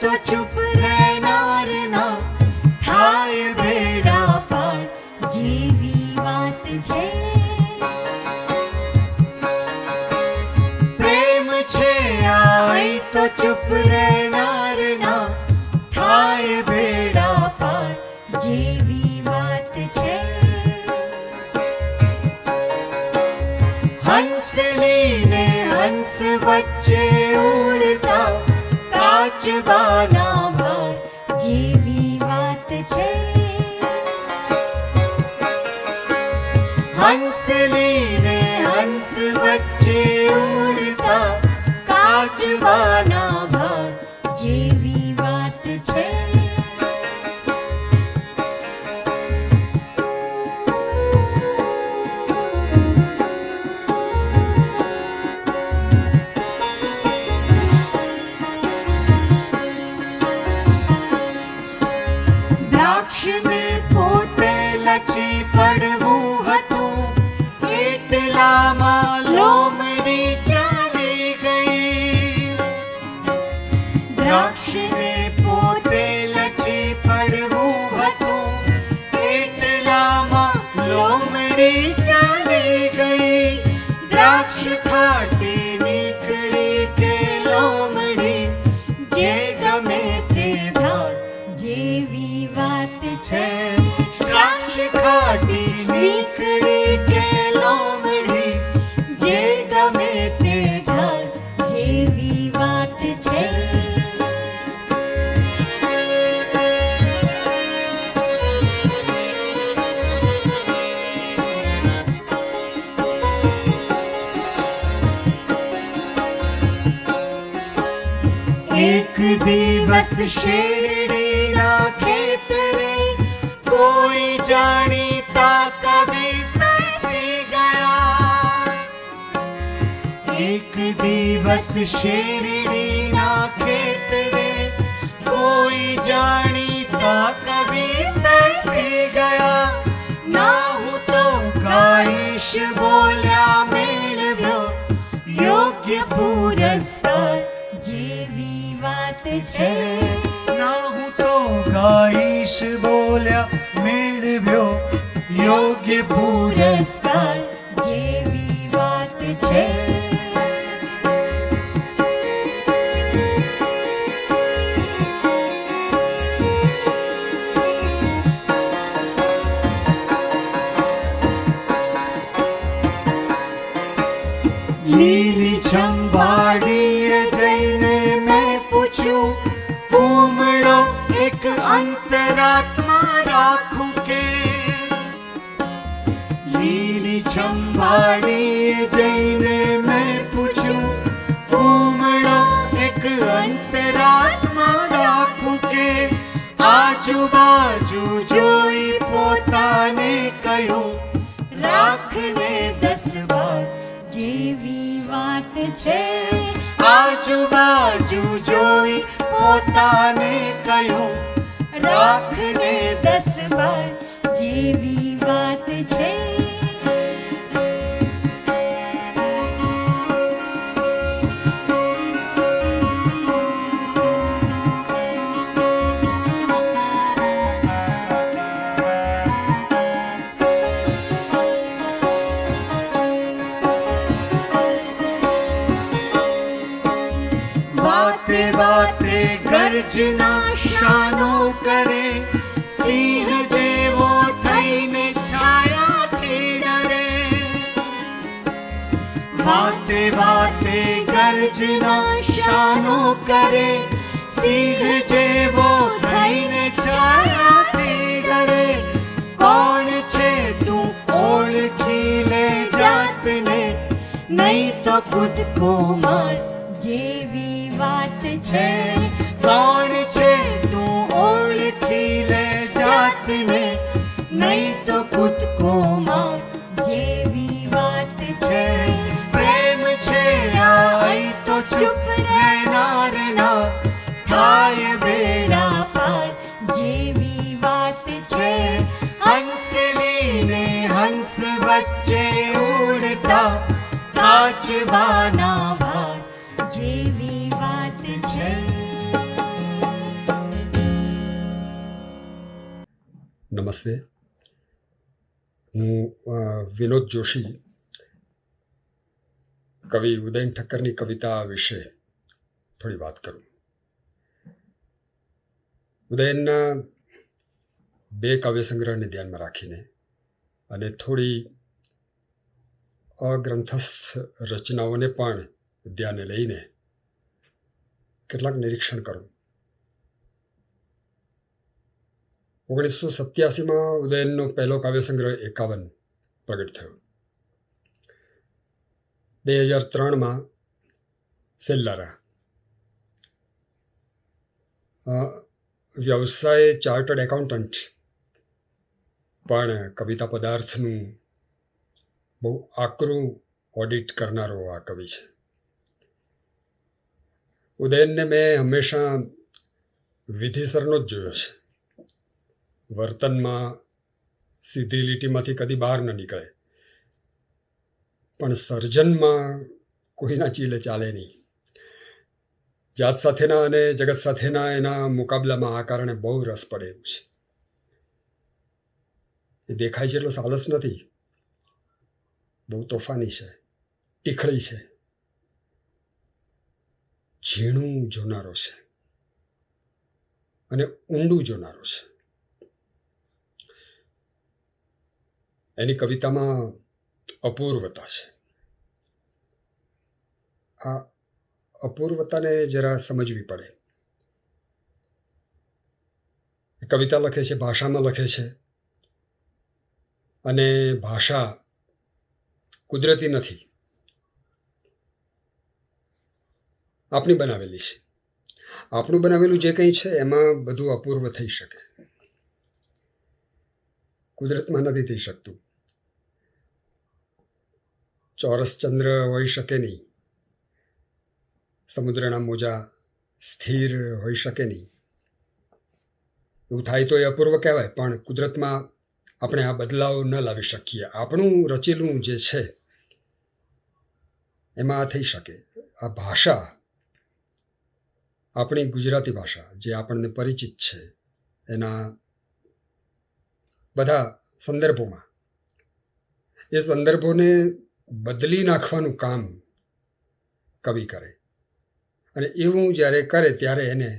તો ચૂપ રહેનાર ના થાય બેડા પાર જેવી વાત છે. પ્રેમ છે આઈ તો ચૂપ રહેનાર ના થાય બેડા પાર જેવી વાત છે. હંસલી ને હંસ વચ્ચે ઉડતા કાચબાના ભાર જેવી વાત છે. હંસલી ને હંસ વચ્ચે ઉડતા કાચબાના ભાર જેવી વાત છે. દ્રાક્ષને પોતે લચી પડવું હતું એટલામાં લોમડી ચાલી ગઈ. દ્રાક્ષને પોતે લચી પડવું હતું એટલામાં લોમડી ચાલી ગઈ. દ્રાક્ષ ખાટી નીકળી કે લોમડી જે ગમે તે ધાર જેવી વાત છે. દ્રાક્ષ ખાટી નીકળી કે લોમડી જે ગમે તે ધાર જેવી વાત છે. એક દિવસ શેરડીના ખેતરે કોઈ જાણીતા કવિ બેસી ગયા. એક દિવસ શેરડીના ખેતરે કોઈ જાણીતા કવિ બેસી ગયા. ના હું તો ગાઈશ બોલ્યા મેળવ્યો યોગ્ય પુરસ્કાર જેવી વાત છે. ના હું તો ગાઈશ બોલ્યા મેળવ્યો યોગ્ય પુરસ્કાર જેવી વાત છે. લીલી છંભાડીએ જઈને મેં પૂછ્યું કુમળો એક અંતરાત્મા રાખું કે. લીલી છંભાડીએ જઈને મેં પૂછ્યું કુમળો એક અંતરાત્મા રાખું કે. આજુબાજુ જોઈ પોતાને કહ્યું રાખને 10 વાર જેવી વાત છે. આજુબાજુ જોઈ પોતાને કહ્યું રાખને 10 વાર જેવી વાત છે. વાતે વાતે ગર્જના શાનો કરે સિંહ જેવો થઈને છાયાથી ડરે. વાતે વાતે ગર્જના શાનો કરે સિંહ જેવો થઈને છાયાથી ડરે. કોણ છે તું ઓળખી લે જાતને નહીં તો ખુદ કો માર જેવી વાત છે. કોણ છે તું ઓળખી લે જાતને નહીં તો ખુદ કો માર જેવી વાત છે. પ્રેમ છે આઈ તો ચૂપ રહેનાર ના થાય બેડા પાર જેવી વાત છે. હંસલી ને હંસ વચ્ચે ઉડતા કાચબાના ભાર જેવી વાત છે. નમસ્તે. હું વિનોદ જોશી કવિ ઉદયન ઠક્કરની કવિતા વિશે થોડી વાત કરું. ઉદયનના 2 કાવ્ય સંગ્રહને ધ્યાનમાં રાખીને અને થોડી અગ્રંથસ્થ રચનાઓને પણ ધ્યાને લઈને કેટલાક નિરીક્ષણ કરું. 1987માં ઉદયનનો પહેલો કાવ્ય સંગ્રહ 51 પ્રગટ થયો. 2003માં સેલ્લારા. વ્યવસાય ચાર્ટર્ડ એકાઉન્ટન્ટ, પણ કવિતા પદાર્થનું બહુ આકરું ઓડિટ કરનારો આ કવિ છે. ઉદયનને મેં હંમેશા વિધિસરનો જ જોયો છે. વર્તનમાં સીધી લીટીમાંથી કદી બહાર ન નીકળે, પણ સર્જનમાં કોઈના ચીલે ચાલે નહીં. જાત સાથેના અને જગત સાથેના એના મુકાબલામાં આ કારણે બહુ રસ પડે એવું છે. એ દેખાય છે એટલો સાલસ નથી, બહુ તોફાની છે, ટીખળી છે, ઝીણું જોનારો છે અને ઊંડું જોનારો છે. એની કવિતામાં અપૂર્વતા છે. આ અપૂર્વતાને જરા સમજવી પડે. કવિતા લખે છે, ભાષામાં લખે છે, અને ભાષા કુદરતી નથી, આપણી બનાવેલી છે. આપણું બનાવેલું જે કંઈ છે એમાં બધું અપૂર્વ થઈ શકે, કુદરતમાં નથી થઈ શકતું. ચોરસ ચંદ્ર હોઈ શકે નહીં, સમુદ્રના મોજા સ્થિર હોઈ શકે નહીં. એવું થાય તો એ અપૂર્વ કહેવાય, પણ કુદરતમાં આપણે આ બદલાવ ન લાવી શકીએ. આપણું રચેલું જે છે એમાં આ થઈ શકે. આ ભાષા, આપણી ગુજરાતી ભાષા જે આપણને પરિચિત છે, એના બધા સંદર્ભોમાં એ સંદર્ભોને બદલી નાખવાનું કામ કવિ કરે, અને એવું જ્યારે કરે ત્યારે એને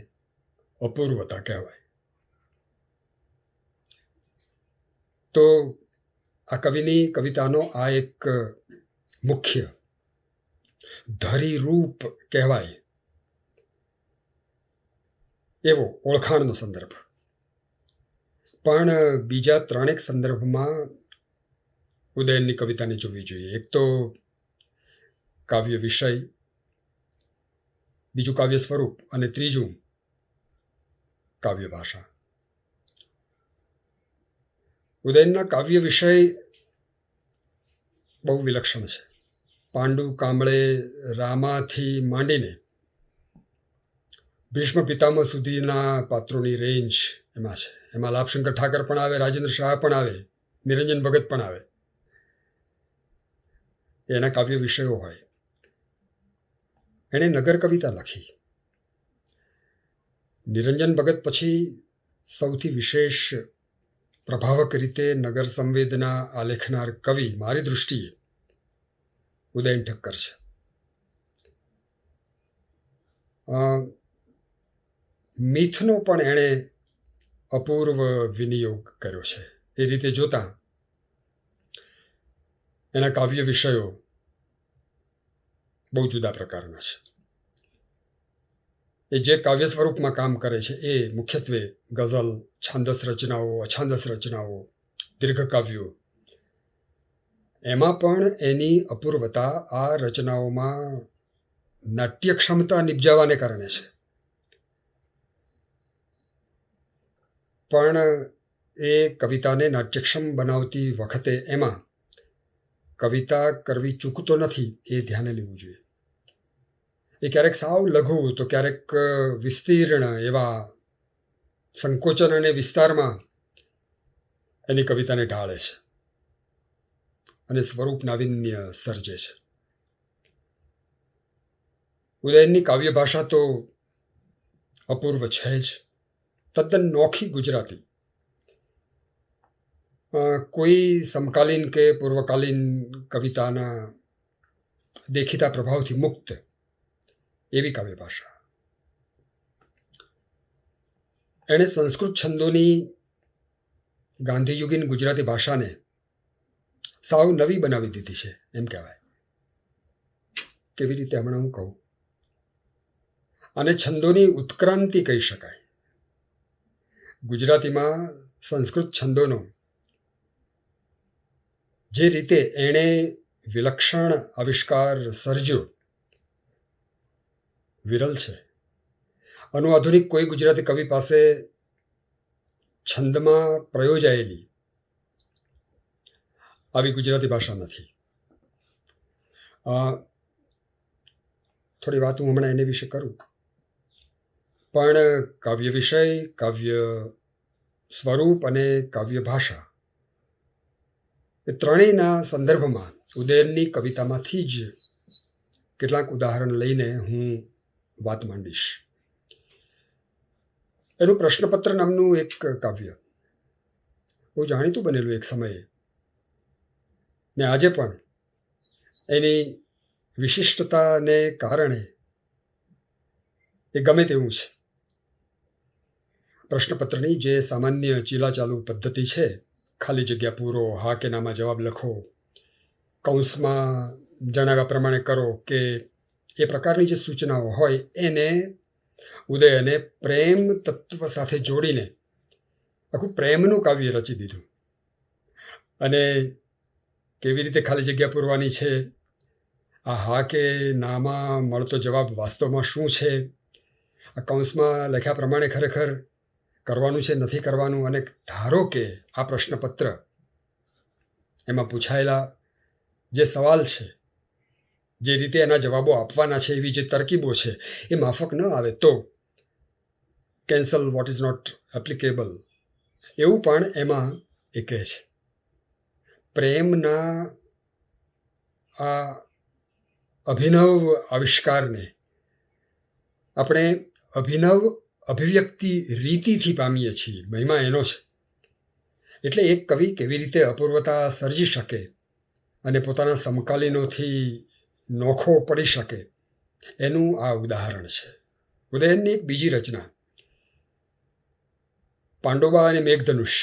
અપૂર્વતા કહેવાય. તો આ કવિની કવિતાનો આ એક મુખ્ય ધરીરૂપ કહેવાય એવો ઓળખાણનો સંદર્ભ. પણ બીજા 3 સંદર્ભમાં ઉદયનની કવિતાને જોવી જોઈએ. એક તો કાવ્ય વિષય, બીજું કાવ્ય સ્વરૂપ, અને ત્રીજું કાવ્ય ભાષા. ઉદયનના કાવ્ય વિષય બહુ વિલક્ષણ છે. પાંડુ કામળે રામાથી માંડીને ભીષ્મ પિતામહ સુધીના પાત્રોની રેન્જ એમાં છે. એમાં લાભશંકર ઠાકર પણ આવે, રાજેન્દ્ર શાહ પણ આવે, નિરંજન ભગત પણ આવે. એના કાવ્ય વિષયો હોય. એણે નગર કવિતા લખી. નિરંજન ભગત પછી સૌથી વિશેષ પ્રભાવક રીતે નગર સંવેદના આલેખનાર કવિ મારી દૃષ્ટિએ ઉદયન ઠક્કર છે. મિથનો પણ એણે અપૂર્વ વિનિયોગ કર્યો છે. એ રીતે જોતા એના કાવ્ય વિષયો બહુ જુદા પ્રકારના છે. એ જે કાવ્ય સ્વરૂપમાં કામ કરે છે એ મુખ્યત્વે ગઝલ, છાંદસ રચનાઓ, અછાંદસ રચનાઓ, દીર્ઘકાવ્યો. એમાં પણ એની અપૂર્વતા આ રચનાઓમાં નાટ્ય ક્ષમતા નિપજાવાને કારણે છે. પણ એ કવિતાને નાટ્યક્ષમ બનાવતી વખતે એમાં કવિતા કરવી ચૂકતો નથી, એ ધ્યાને લેવું જોઈએ. એ ક્યારેક સાવ લઘુ તો ક્યારેક વિસ્તીર્ણ એવા સંકોચન અને વિસ્તારમાં એની કવિતાને ઢાળે છે અને સ્વરૂપ નાવીન્ય સર્જે છે. ઉદયનની કાવ્ય ભાષા તો અપૂર્વ છે જ, તદ્દન નોખી ગુજરાતી. કોઈ સમકાલીન કે પૂર્વકાલીન કવિતાના દેખીતા પ્રભાવથી મુક્ત એવી કાવ્ય ભાષા. એણે સંસ્કૃત છંદોની ગાંધીયુગીન ગુજરાતી ભાષાને સાવ નવી બનાવી દીધી છે એમ કહેવાય. કેવી રીતે હમણાં હું કહું. અને છંદોની ઉત્ક્રાંતિ કહી શકાય. ગુજરાતીમાં સંસ્કૃત છંદોનો જે રીતે એણે વિલક્ષણ આવિષ્કાર સર્જ્યો વિરલ છે. આનું આધુનિક કોઈ ગુજરાતી કવિ પાસે છંદમાં પ્રયોજાયેલી આવી ગુજરાતી ભાષા નથી. થોડી વાત હું હમણાં એની વિશે કરું, પણ કાવ્ય વિષય, કાવ્ય સ્વરૂપ અને કાવ્ય ભાષા એ ત્રણેયના સંદર્ભમાં ઉદયનની કવિતામાંથી જ કેટલાક ઉદાહરણ લઈને હું વાત માંડીશ. એનું પ્રશ્નપત્ર નામનું એક કાવ્ય બહુ જાણીતું બનેલું એક સમયે, ને આજે પણ એની વિશિષ્ટતાને કારણે એ ગમે તેવું છે. પ્રશ્નપત્રની જે સામાન્ય ચીલાચાલુ પદ્ધતિ છે, ખાલી જગ્યા પૂરો, હા કે નામાં જવાબ લખો, કૌંસમાં જણાવ્યા પ્રમાણે કરો, કે એ પ્રકારની જે સૂચનાઓ હોય એને ઉદયને પ્રેમ તત્વ સાથે જોડીને આખું પ્રેમનું કાવ્ય રચી દીધું. અને કેવી રીતે ખાલી જગ્યા પૂરવાની છે, આ હા કે નામાં મળતો જવાબ વાસ્તવમાં શું છે, આ કૌંસમાં લખ્યા પ્રમાણે ખરેખર કરવાનું છે નથી કરવાનું, અને ધારો કે આ પ્રશ્નપત્ર એમાં પૂછાયેલા જે સવાલ છે, જે રીતે એના જવાબો આપવાના છે, એવી જે તરકીબો છે એ માફક ન આવે તો cancel vote is not applicable, એવું પણ એમાં એ કહે છે. પ્રેમના આ અભિનવ આવિષ્કારને આપણે અભિનવ અભિવ્યક્તિ રીતિથી પામીએ છીએ. મહિમા એનો છે. એટલે એક કવિ કેવી રીતે અપૂર્વતા સર્જી શકે અને પોતાના સમકાલીનોથી નોખો પડી શકે એનું આ ઉદાહરણ છે. ઉદયનની એક બીજી રચના પાંડોબા અને મેઘધનુષ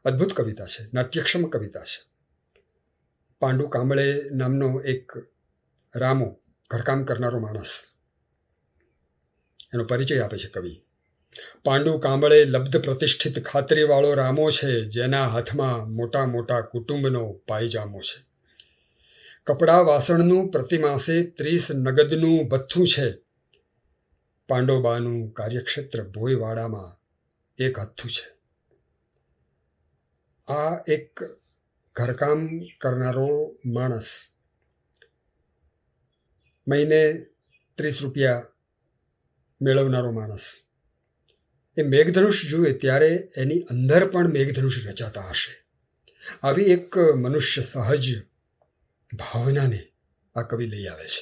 અદ્ભુત કવિતા છે, નાટ્યક્ષમ કવિતા છે. પાંડુ કાંબળે નામનો એક રામો, ઘરકામ કરનારો માણસ, એનો પરિચય આપે છે કવિ. પાંડુ કાંબળે લબ્ધ પ્રતિષ્ઠિત ખાતરીવાળો રામો છે, જેના હાથમાં મોટા મોટા કુટુંબનો પાયજામો છે. કપડા વાસણનું પ્રતિમાસે 30 નગદનું ભથ્થું છે. પાંડોબાનું કાર્યક્ષેત્ર ભોયવાડામાં એક હથ્થું છે. આ એક ઘરકામ કરનારો માણસ, મહિને 30 રૂપિયા મેળવનારો માણસ, એ મેઘધનુષ જુએ ત્યારે એની અંદર પણ મેઘધનુષ રચાતા હશે. આવી એક મનુષ્ય સહજ ભાવનાને આ કવિ લઈ આવે છે.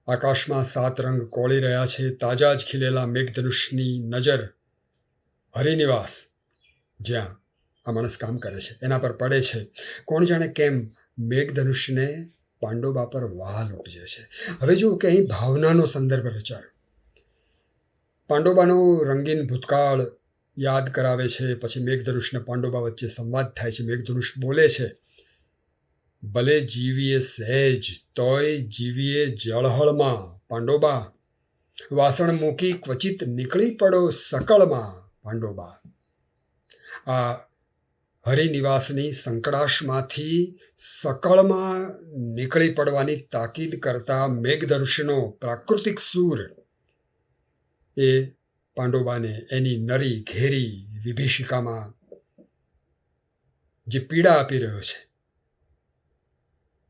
આકાશમાં 7 રંગ કોળી રહ્યા છે, તાજા જ ખીલેલા મેઘધનુષની નજર હરિનિવાસ, જ્યાં આ માણસ કામ કરે છે, એના પર પડે છે. કોણ જાણે કેમ મેઘધનુષને પાંડોબા પર વહાલ ઉપજે છે. હવે જુઓ કે અહીં ભાવનાનો સંદર્ભ રચાયો. પાંડોબાનો રંગીન ભૂતકાળ યાદ કરાવે છે. પછી મેઘધનુષને પાંડોબા વચ્ચે સંવાદ થાય છે. મેઘધનુષ બોલે છે, ભલે જીવીએ સહેજ તોય જીવીએ જળહળમાં, પાંડોબા વાસણ મૂકી ક્વચિત નીકળી પડો સકળમાં, પાંડોબા. આ હરિનિવાસની સંકડાશમાંથી સકળમાં નીકળી પડવાની તાકીદ કરતા મેઘધનુષનો પ્રાકૃતિક સૂર એ પાંડોબાને એની નરી ઘેરી વિભીષિકામાં જે પીડા આપી રહ્યો છે,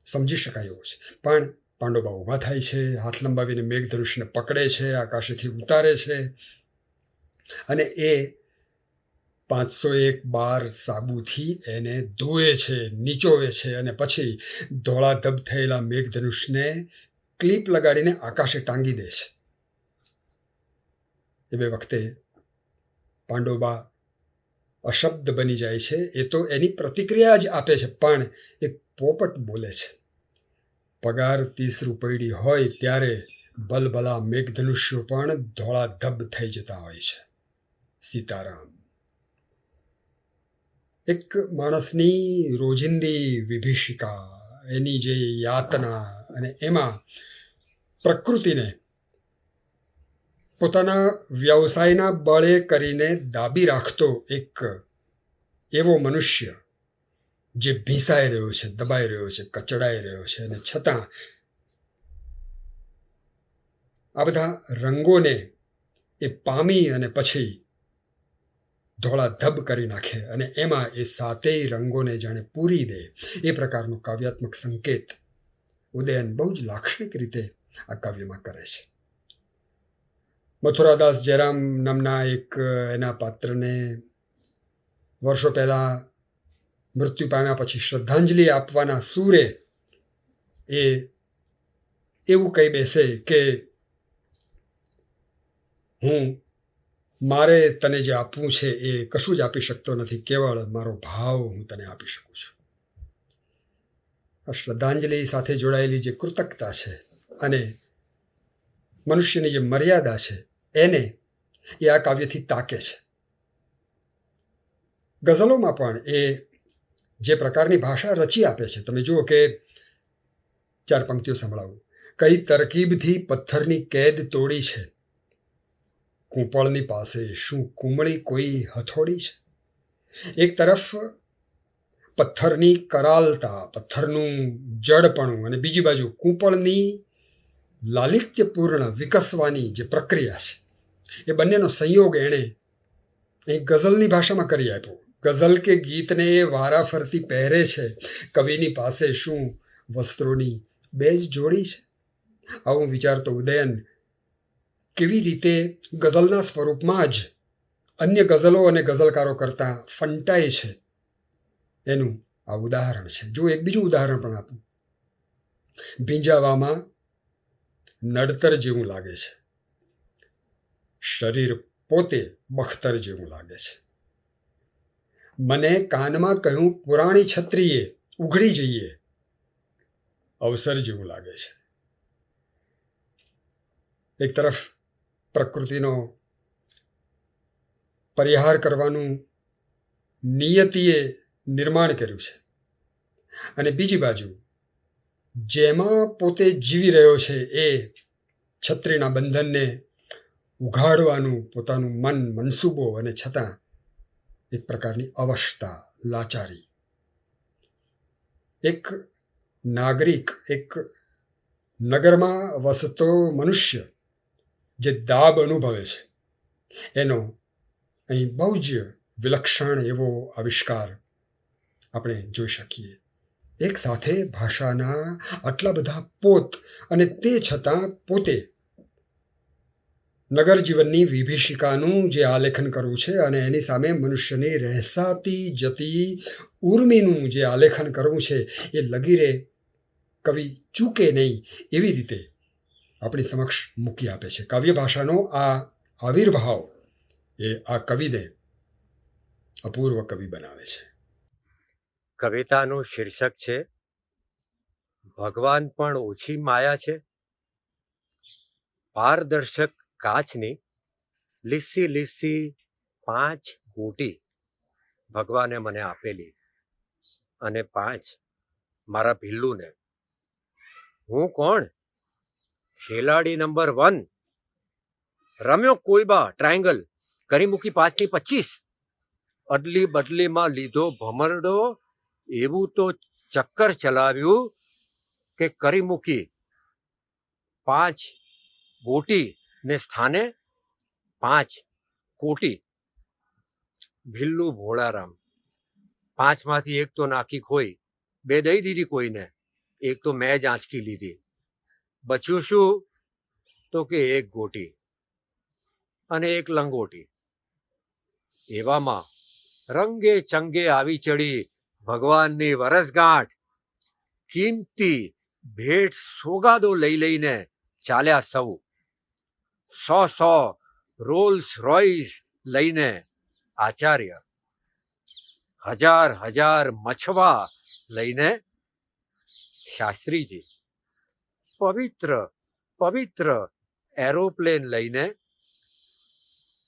સમજી શકાય એવો છે. પણ પાંડોબા ઊભા થાય છે, હાથ લંબાવીને મેઘધનુષને પકડે છે, આકાશેથી ઉતારે છે, અને એ 501 બાર સાબુથી એને ધોવે છે, નીચોવે છે, અને પછી ધોળાધબ થયેલા મેઘધનુષને ક્લિપ લગાડીને આકાશે ટાંગી દે છે. એ બે વખતે પાંડોબા અશબ્દ બની જાય છે એ તો એની પ્રતિક્રિયા જ આપે છે, પણ એક પોપટ બોલે છે. પગાર 30 રૂપિયડી હોય ત્યારે બલબલા મેઘધનુષ્યો પણ ધોળાધબ થઈ જતા હોય છે. સીતારામ. એક માણસની રોજિંદી વિભીષિકા, એની જે યાતના, અને એમાં પ્રકૃતિને પોતાના વ્યવસાયના બળે કરીને દાબી રાખતો એક એવો મનુષ્ય જે ભીંસાઈ રહ્યો છે, દબાઈ રહ્યો છે, કચડાઈ રહ્યો છે, અને છતાં આ બધા રંગોને એ પામી અને પછી ધોળાધબ કરી નાખે અને એમાં એ સાતેય રંગોને જાણે પૂરી દે, એ પ્રકારનો કાવ્યાત્મક સંકેત ઉદયન બહુ જ લાક્ષણિક રીતે આ કાવ્યમાં કરે છે. મથુરાદાસ જયરામ નામના એક એના પાત્રને વર્ષો પહેલા મૃત્યુ પામ્યા પછી શ્રદ્ધાંજલિ આપવાના સૂરે એ એવું કહી બેસે કે હું મારે તને જે આપવું છે એ કશું જ આપી શકતો નથી, કેવળ મારો ભાવ હું તને આપી શકું છું. આ શ્રદ્ધાંજલિ સાથે જોડાયેલી જે કૃતજ્ઞતા છે અને મનુષ્યની જે મર્યાદા છે એને એ આ કાવ્યથી તાકે છે. ગઝલોમાં પણ એ જે પ્રકારની ભાષા રચી આપે છે, તમે જુઓ કે 4 પંક્તિઓ સંભળાવું. કઈ તરકીબથી પથ્થરની કેદ તોડી છે, કૂંપળની પાસે શું કુમળી કોઈ હથોડી છે. એક તરફ પથ્થરની કરાલતા, પથ્થરનું જડપણું, અને બીજી બાજુ કૂંપળની લાલિત્યપૂર્ણ વિકસવાની જે પ્રક્રિયા છે, એ બંનેનો સંયોગ એણે એ ગઝલની ભાષામાં કરી આપ્યો. ગઝલ કે ગીતને એ વારાફરતી પહેરે છે, કવિની પાસે શું વસ્ત્રોની 2 જ જોડી છે. આવું વિચારતો ઉદયન કેવી રીતે ગઝલના સ્વરૂપમાં જ અન્ય ગઝલો અને ગઝલકારો કરતાં ફંટાય છે એનું આ ઉદાહરણ છે. જો એક બીજું ઉદાહરણ પણ આપું. ભીંજાવામાં નડતર જેવું લાગે છે, શરીર પોતે બખ્તર જેવું લાગે છે. મને કાનમાં કહ્યું પુરાણી છત્રીએ ઉઘડી જઈએ, અવસર જેવું લાગે છે. એક તરફ પ્રકૃતિનો પરિહાર કરવાનું નિયતિએ નિર્માણ કર્યું છે, અને બીજી બાજુ જેમાં પોતે જીવી રહ્યો છે એ છત્રીના બંધનને ઉઘાડવાનું પોતાનું મન, મનસૂબો, અને છતાં એક પ્રકારની અવસ્થા, લાચારી. એક નાગરિક, એક નગરમાં વસતો મનુષ્ય જે દાબ અનુભવે છે એનો અહીં બહુ જ વિલક્ષણ એવો આવિષ્કાર આપણે જોઈ શકીએ. એક સાથે ભાષાના આટલા બધા પોત, અને તે છતાં પોતે નગર જીવનની વિભીષિકાનું જે આલેખન કરવું છે અને એની સામે મનુષ્યની રહેસાતી જતી ઉર્મિનું જે આલેખન કરવું છે, એ લગીરે કવિ ચૂકે નહીં એવી રીતે આપણી સમક્ષ મૂકી આપે છે. કાવ્ય ભાષાનો આ આવિર્ભાવ એ આ કવિને અપૂર્વ કવિ બનાવે છે. કવિતાનું શીર્ષક છે ભગવાન પણ ઓછી માયા છે. પારદર્શક કાચની લીસી લીસી 5 ગોટી ભગવાને મને આપેલી, અને 5 મારા ભીલ્લુને. હું કોણ? ખેલાડી નંબર 1. રમ્યો કોઈબા ટ્રાયંગલ, કરી મૂકી 5 ની 25. અદલી બદલીમાં લીધો ભમરડો, એવું તો ચક્કર ચલાવ્યું કે કરી મૂકી 5 ગોટી ને સ્થાને 5 કોટી. ભીલ્લું ભોળારામ. 5માંથી 1 તો નાખી ખોઈ, 2 દઈ દીધી કોઈને, 1 તો મેં જ આંચકી લીધી. બચ્યું શું? તો કે 1 ગોટી અને 1 લંગોટી. એવામાં રંગે ચંગે આવી ચડી ભગવાનની વરસગાંઠ. કિંમતી ભેટ સોગાદો લઈ લઈને ચાલ્યા સૌ. 100 રોલ્સ રોયસ લઈને આચાર્ય હજાર હજાર મછવા લઈને શાસ્ત્રીજી, પવિત્ર પવિત્ર એરોપ્લેન લઈને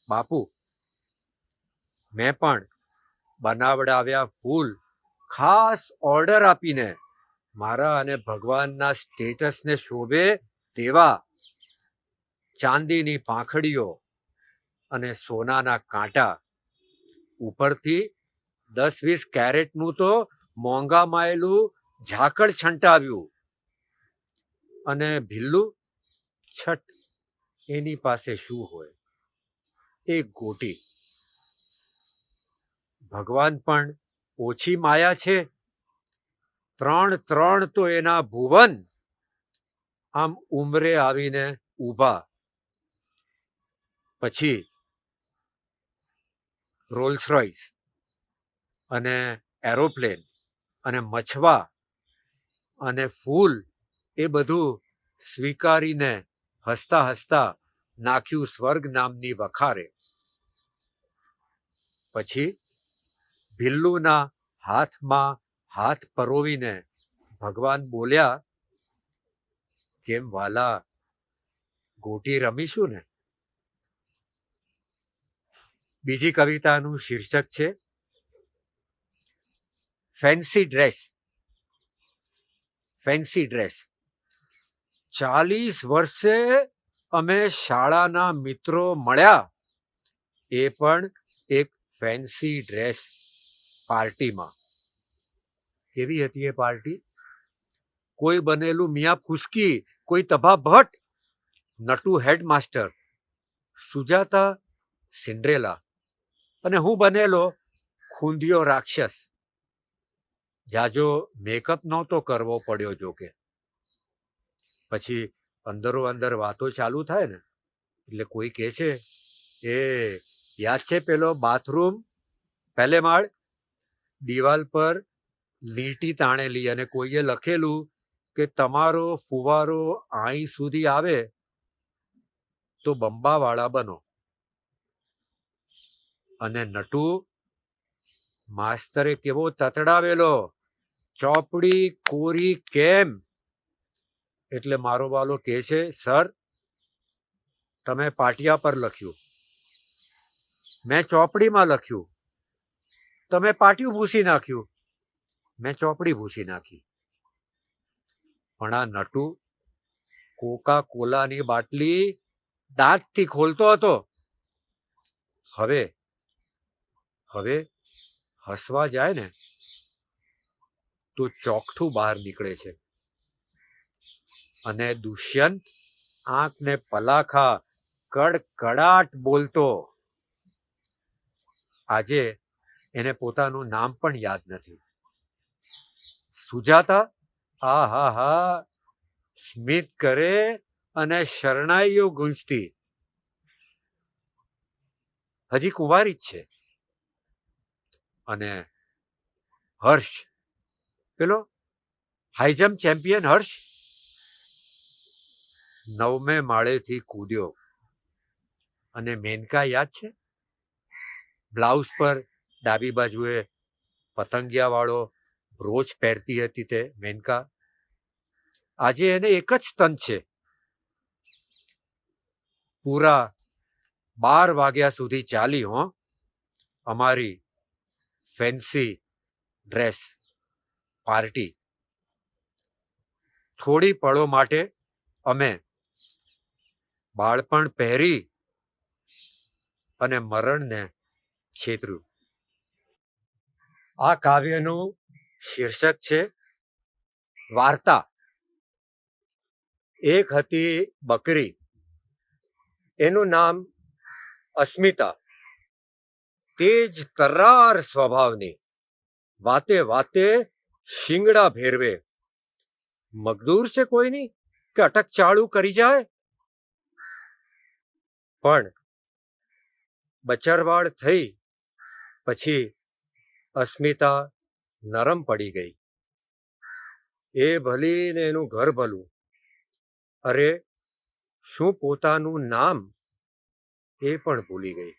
બાપુ, મેં પણ બનાવડાવ્યા ફૂલ ખાસ ઓર્ડર આપીને મારા અને ભગવાનના સ્ટેટસને શોભે તેવા ચાંદીની પાંખડીઓ અને સોનાના કાંટા, ઉપરથી 10-20 કેરેટનું તો મોંઘા માયેલું ઝાકળ છંટાવ્યું. અને ભીલ્લું છઠ, એની પાસે શું હોય? એક ગોટી. ભગવાન પણ ઓછી માયા છે? 3 તો એના ભુવન આમ ઉંમરે આવીને ઊભા. પછી રોલ્સ રોયસ અને એરોપ્લેન અને મછવા અને ફૂલ, એ બધું સ્વીકારીને હસતા હસતા નાખ્યું સ્વર્ગ નામની વખારે. પછી ભીલ્લુના હાથમાં હાથ પરોવીને ભગવાન બોલ્યા, કેમ વાલા, ગોટી રમીશું ને? બીજી કવિતાનું શીર્ષક છે ફેન્સી ડ્રેસ. Fancy dress. 40 વર્ષે અમે શાળાના મિત્રો મળ્યા, એ પણ એક ફેન્સી ડ્રેસ પાર્ટીમાં. કેવી હતી એ પાર્ટી? કોઈ બનેલું મિયા ફુસકી, કોઈ તભા ભટ્ટ, નટુ હેડમાસ્ટર, સુજાતા સિન્ડ્રેલા, અને હું બનેલો ખૂંદિયો રાક્ષસ. જાજો મેકઅપ નહોતો કરવો પડ્યો જોકે. પછી અંદરો અંદર વાતો ચાલુ થાય ને, એટલે કોઈ કહે છે, એ યાદ છે પેલો બાથરૂમ પહેલે માળ, દિવાલ પર લીટી તાણેલી અને કોઈએ લખેલું કે તમારો ફુવારો અહીં સુધી આવે તો બંબાવાળા બનો. અને નટુ માસ્તરે કેવો તતડાવેલો, ચોપડી કોરી કેમ? એટલે મારો વાલો કહે છે, સર, તમે પાટિયા પર લખ્યું, મેં ચોપડીમાં લખ્યું. તમે પાટિયું ભૂસી નાખ્યું, મેં ચોપડી ભૂસી નાખી. પણ આ નટુ કોકા કોલાની બાટલી દાંતથી ખોલતો હતો. હવે હસવા જાય ને તો ચોકઠું બહાર નીકળે છે. અને દુષ્યંત આંખને પલાખા કડકડાટ બોલતો. આજે એને પોતાનું નામ પણ યાદ નથી. સુજાતા, હા, સ્મિત કરે અને શરણાઈઓ ગૂંજતી. હજી કુંવારી જ છે. અને હર્ષ, પેલો હાઈજમ્પ ચેમ્પિયન હર્ષ, 9મે માળેથી કૂદ્યો. અને મેનકા યાદ છે? બ્લાઉઝ પર ડાબી બાજુએ પતંગિયા વાળો બ્રોચ પહેરતી હતી તે મેનકા. આજે એને એક જ સ્તન છે. પૂરા 12 વાગ્યા સુધી ચાલી અમારી ફેન્સી ડ્રેસ પાર્ટી. થોડી પળો માટે અમે બાળપણ પહેરી અને મરણને છેતર્યું. આ કાવ્યનું શીર્ષક છે વાર્તા. એક હતી બકરી, એનું નામ અસ્મિતા. તેજ તર્રાર સ્વભાવની, વાતે વાતે શિંગડા ભેરવે. મગદૂર છે કોઈની કે અટકચાળું કરી જાય? પણ બચરવાળ થઈ પછી અસ્મિતા નરમ પડી ગઈ. એ ભલી ને એનું ઘર ભલું. અરે, શું પોતાનું નામ એ પણ ભૂલી ગઈ.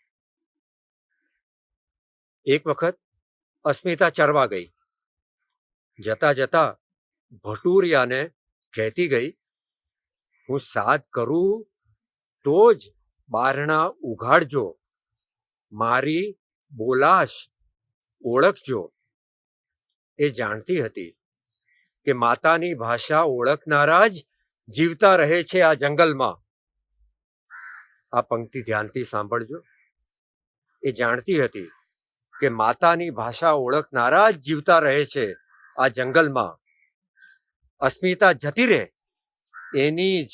એક વખત અસ્મિતા ચરવા ગઈ. જતા જતા ભટુરિયાને કહેતી ગઈ, હું સાદ કરું તો જ બારણા ઉઘાડજો, મારી બોલાશ ઓળખજો. એ જાણતી હતી કે માતાની ભાષા ઓળખનારા જ જીવતા રહે છે આ જંગલમાં. આ પંક્તિ ધ્યાનથી સાંભળજો. એ જાણતી હતી કે માતાની ભાષા ઓળખનારા જ જીવતા રહે છે આ જંગલમાં. અસ્મિતા જતી રહે એની જ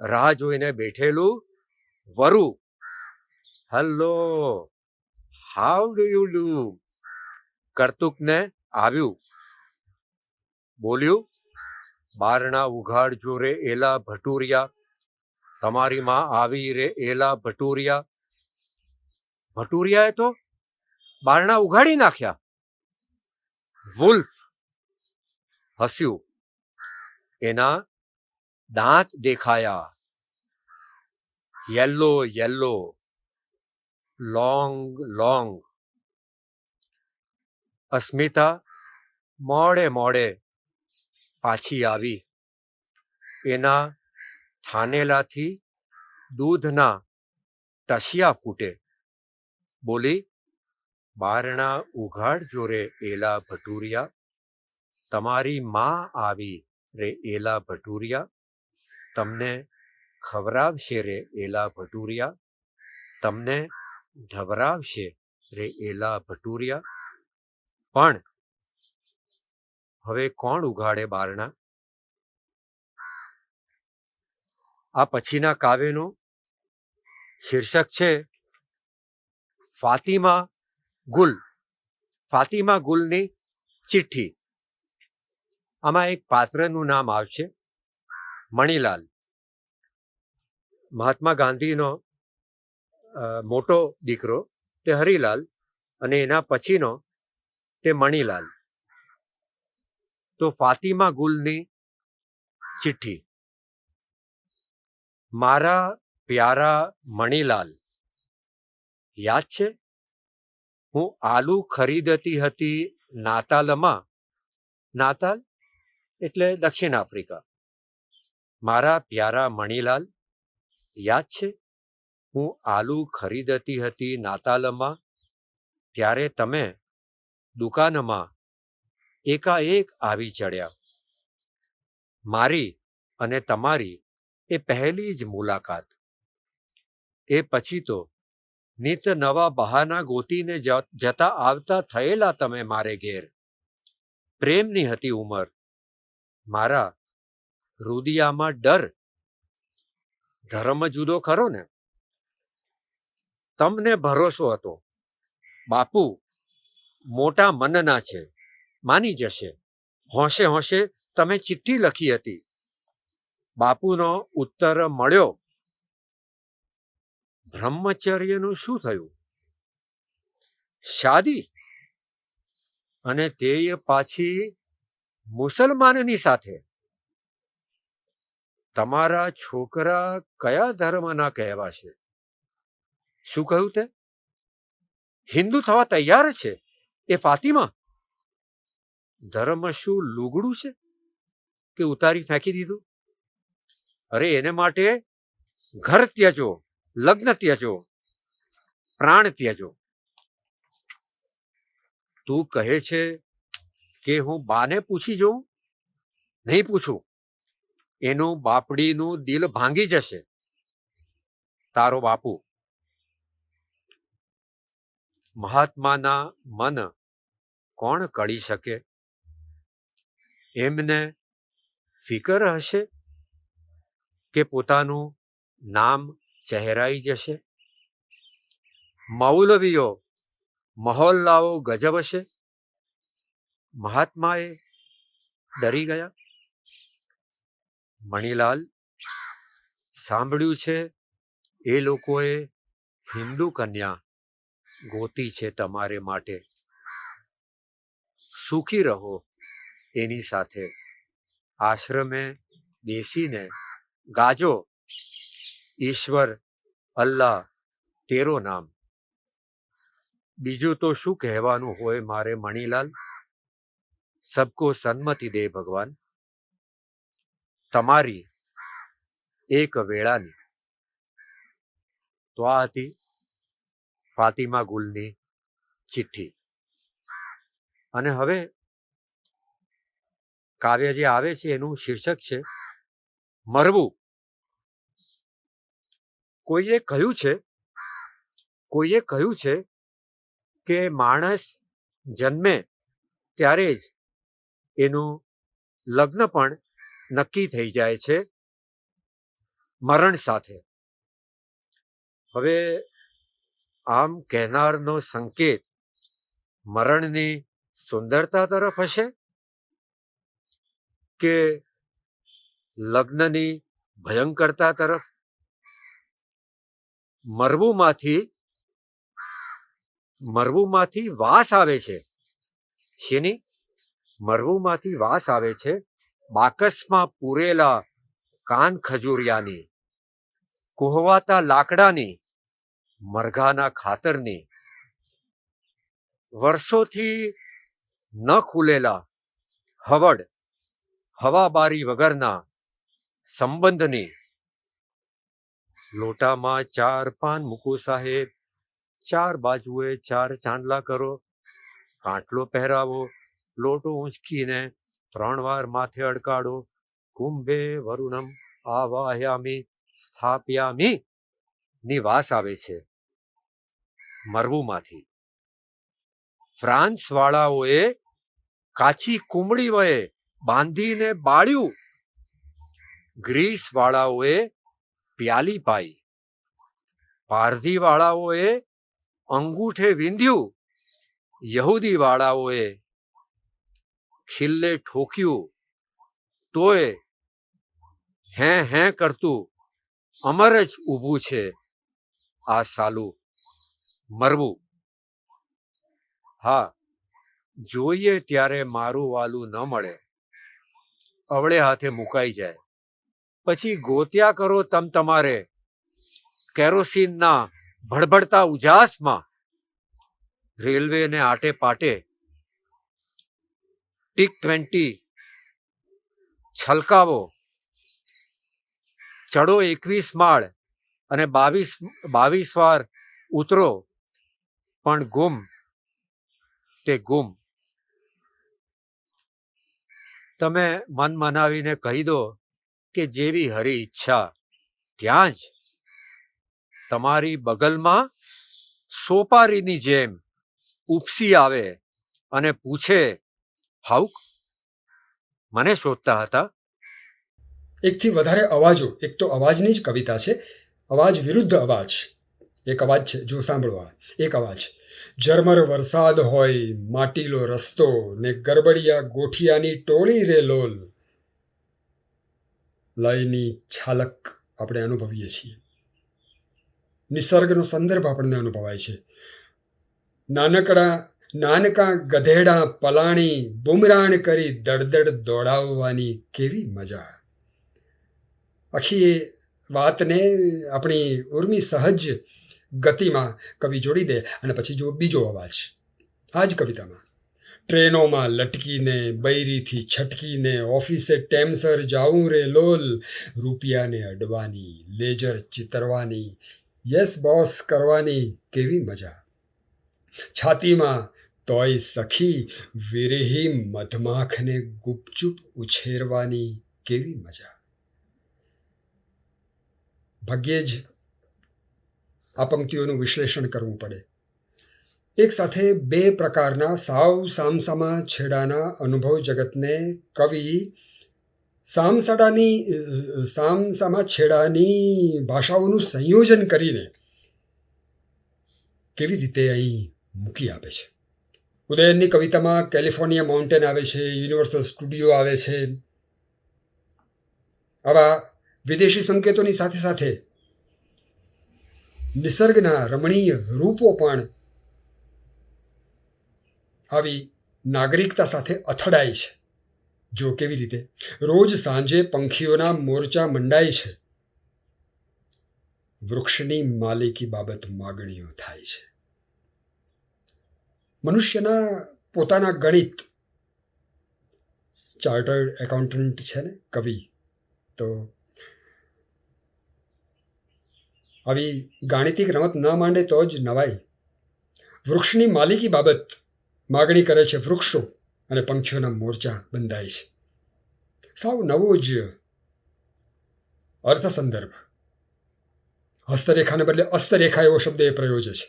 રાહ જોઈને બેઠેલું વરુ, hello, how do you do, કરતુકને આવ્યું. બોલ્યું, બારણા ઉઘાડજો રે એલા ભટુરિયા, તમારી માં આવી રે એલા ભટુરિયા. ભટુરિયાએ તો બારણા ઉઘાડી નાખ્યા. વુલ્ફ હસ્યું. એના દાંત દેખાયા, યેલો યેલો, લોંગ લોંગ. અસ્મિતા મોડે મોડે પાછી આવી. એના થાનેલાથી દૂધના ટસિયા ફૂટે. બોલી, બારણા ઉઘાડજો રે એલા ભટુરિયા, તમારી માં આવી રે એલા ભટુરિયા, તમને ખવરાવશે રે એલા ભટુરિયા, તમને ધવરાવશે રે એલા ભટુરિયા. પણ હવે કોણ ઉઘાડે બારણા? આ પછીના કાવ્યનું શીર્ષક છે ફાતિમા ગુલ. ફાતિમા ગુલની ચિઠ્ઠી. આમાં એક પાત્રનું નામ આવશે, મણીલાલ. મહાત્મા ગાંધીનો મોટો દીકરો તે હરિલાલ અને એના પછીનો તે મણીલાલ. તો ફાતિમા ગુલની ચિઠ્ઠી. મારા પ્યારા મણીલાલ, યાદ છે હું આલુ ખરીદતી હતી નાતાલમાં. નાતાલ એટલે દક્ષિણ આફ્રિકા. મારા પ્યારા મણીલાલ, યાદ છે હું આલુ ખરીદતી હતી નાતાલમાં, ત્યારે તમે દુકાનમાં એકાએક આવી ચડ્યા. મારી અને તમારી એ પહેલી જ મુલાકાત. એ પછી તો નિત નવા બહાના ગોતીને જતા આવતા થયેલા તમે મારે ઘેર. પ્રેમની હતી ઉંમર, મારા રુદિયામાં ડર. ધર્મ જુદો ખરો ને. તમને ભરોસો હતો, બાપુ મોટા મનના છે, માની જશે. હોંશે હોંશે તમે ચિઠ્ઠી લખી હતી. બાપુનો ઉત્તર મળ્યો. બ્રહ્મચર્યનું શું થયું? શાદી, અને તે પાછી મુસલમાનની સાથે. તમારા છોકરા કયા ધર્મના કહેવાશે? શું કહ્યું તે? હિન્દુ થવા તૈયાર છે એ ફાતિમા? ધર્મ શું લુગડું છે કે ઉતારી ફેંકી દીધું? અરે એને માટે ઘર ત્યજો, લગ્ન ત્યજો, પ્રાણ ત્યજો. તું કહે છે કે હું બાને પૂછી જોઉં? નહીં પૂછું. એનું બાપડીનું દિલ ભાંગી જશે. તારો બાપુ. મહાત્માના મન કોણ કળી શકે? એમને ફિકર હશે કે પોતાનું નામ ચહેરાઈ જશે? મૌલવીઓ મહોલ્લાઓ ગજવશે? મહાત્માએ ડરી ગયા. મણીલાલ, સાંભળ્યું છે એ લોકોએ હિન્દુ કન્યા ગોતી છે તમારે માટે. સુખી રહો એની સાથે. આશ્રમે બેસીને ગાજો, ઈશ્વર અલ્લાહ તેરો નામ. બીજું તો શું કહેવાનું હોય મારે મણીલાલ. સબકો સન્મતિ દે ભગવાન. તમારી એક વેળાની તો આ હતી ફાતિમા ગુલની ચિઠ્ઠી. અને હવે કાવ્ય જે આવે છે એનું શીર્ષક છે મરવું. કોઈએ કહ્યું છે કે માણસ જન્મે ત્યારે જ એનું લગ્ન પણ નક્કી થઈ જાય છે મરણ સાથે. હવે આમ કહેનારનો સંકેત મરણની સુંદરતા તરફ હશે કે લગ્નની ભયંકરતા તરફ? મરવુંમાંથી વાસ આવે છે. શેની? મરવુંમાંથી વાસ આવે છે બાકસમાં પૂરેલા કાન ખજૂરિયાની, કુહવાતા લાકડાની, મરઘાના ખાતરની, વર્ષોથી ન ખુલેલા હવડ હવાબારી વગરના સંબંધની. લોટામાં 4 પાન મૂકો સાહેબ, 4 બાજુએ 4 ચાંદલા કરો, કાંટલો પહેરાવો, લોટો ઊંચકીને 3 વાર માથે અડકાડો. કુંભે વરુણમ આવાહયામી સ્થાપ્યામી ની વાસ આવે છે મરવુંમાંથી. ફ્રાન્સ વાળાઓએ કાચી કુમળી વયે બાંધીને બાળ્યું, ગ્રીસ વાળાઓએ પ્યાલી પાઈ, પારધી વાળાઓએ અંગૂઠે વિંધ્યું, યહૂદી વાળાઓએ ખિલ્લે ઠોક્યું, તોય હે કરતું અમર જ ઊભું છે આ સાલું મરવું. હા, જોઈએ ત્યારે મારું વાલું ન મળે, અવળે હાથે મુકાઈ જાય. પછી ગોત્યા કરો તમારે કેરોસીનના ભડભડતા ઉજાસમાં, રેલવેને આટે પાટે ટીક-20 છલકાવો, ચડો 21 માળ અને 22 વાર ઉતરો, પણ ગુમ તે ગુમ. તમે મન મનાવીને કહી દો કે જેવી હરી ઈચ્છા ત્યાં જ તમારી બગલમાં સોપારીની જેમ ઉપસી આવે અને પૂછે, હાઉક, મને શોધતા હતા? એકથી વધારે અવાજો, એક તો અવાજની જ કવિતા છે, અવાજ વિરુદ્ધ અવાજ. એક અવાજ છે, જો સાંભળવા. એક અવાજ: ઝરમર વરસાદ હોય, માટીલો રસ્તો ને ગરબડિયા ગોઠિયાની ટોળી રે લોલ. લયની છાલક આપણે અનુભવીએ છીએ, નિસર્ગનો સંદર્ભ આપણને અનુભવાય છે. નાનકા ગધેડા પલાણી બુમરાણ કરી દડદડ દોડાવવાની કેવી મજા. આખી એ વાતને આપણી ઉર્મી સહજ ગતિમાં કવિ જોડી દે અને પછી જો બીજો અવાજ આ જ કવિતામાં: ટ્રેનોમાં લટકીને, બૈરીથી છટકીને, ઓફિસે ટેમસર જાઉં રે લોલ. રૂપિયાને અડવાની, લેજર ચિતરવાની, યસ બોસ કરવાની કેવી મજા. છાતીમાં તોય સખી વિરહી મધમાખને ગુપચુપ ઉછેરવાની કેવી મજા. ભાગ્યે જ આ પંક્તિઓનું વિશ્લેષણ કરવું પડે. એક સાથે 2 પ્રકારના સાવ સામસામા છેડાના અનુભવ જગતને કવિ સામસામા છેડાની ભાષાઓનું સંયોજન કરીને કેવી રીતે અહીં મૂકી આપે છે. ઉદયનની કવિતામાં કેલિફોર્નિયા માઉન્ટેન આવે છે, યુનિવર્સલ સ્ટુડિયો આવે છે. આવા વિદેશી સંકેતોની સાથે સાથે નિસર્ગના રમણીય રૂપો પણ આવી નાગરિકતા સાથે અથડાય છે. જો કેવી રીતે રોજ સાંજે પંખીઓના મોરચા મંડાય છે, વૃક્ષની માલિકી બાબત માગણીઓ થાય છે. મનુષ્યના પોતાના ગણિત, ચાર્ટર્ડ એકાઉન્ટન્ટ છે ને કવિ, તો આવી ગાણિતિક રમત ન માંડે તો જ નવાય. વૃક્ષની માલિકી બાબત માગણી કરે છે વૃક્ષો, અને પંખીઓના મોરચા બંધાય છે. સાવ નવો જ અર્થ સંદર્ભ. હસ્તરેખાને બદલે અસ્તરેખા એવો શબ્દ એ પ્રયોજે છે.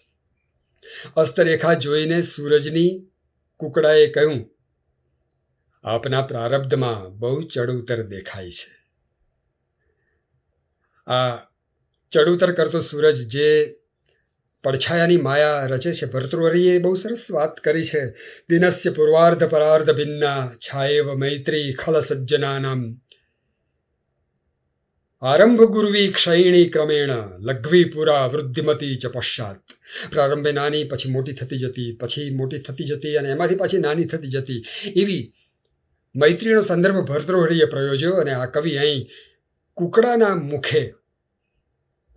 અસ્તરેખા જોઈને સૂરજની કુકડાએ કહ્યું, આપના પ્રારબ્ધમાં બહુ ચડઉતર દેખાય છે. આ ચડઉતર કરતો સૂરજ જે પડછાયાની માયા રચે છે, ભર્તૃહરિએ બહુ સરસ વાત કરી છે. દિનસ્ય પૂર્વાર્ધ પરાર્ધ ભિન્ના છાયેવ મૈત્રી ખલ સજ્જનાનામ આરંભ ગુર્વી ક્ષયિણી ક્રમેણ લઘ્વી પુરા વૃદ્ધિમતી ચ પશ્ચાત. પ્રારંભે નાની, પછી મોટી થતી જતી, પછી મોટી થતી જતી, અને એમાંથી પાછી નાની થતી જતી. એવી મૈત્રીનો સંદર્ભ ભર્તૃહરિએ પ્રયોજ્યો, અને આ કવિ અહીં કુકડાના મુખે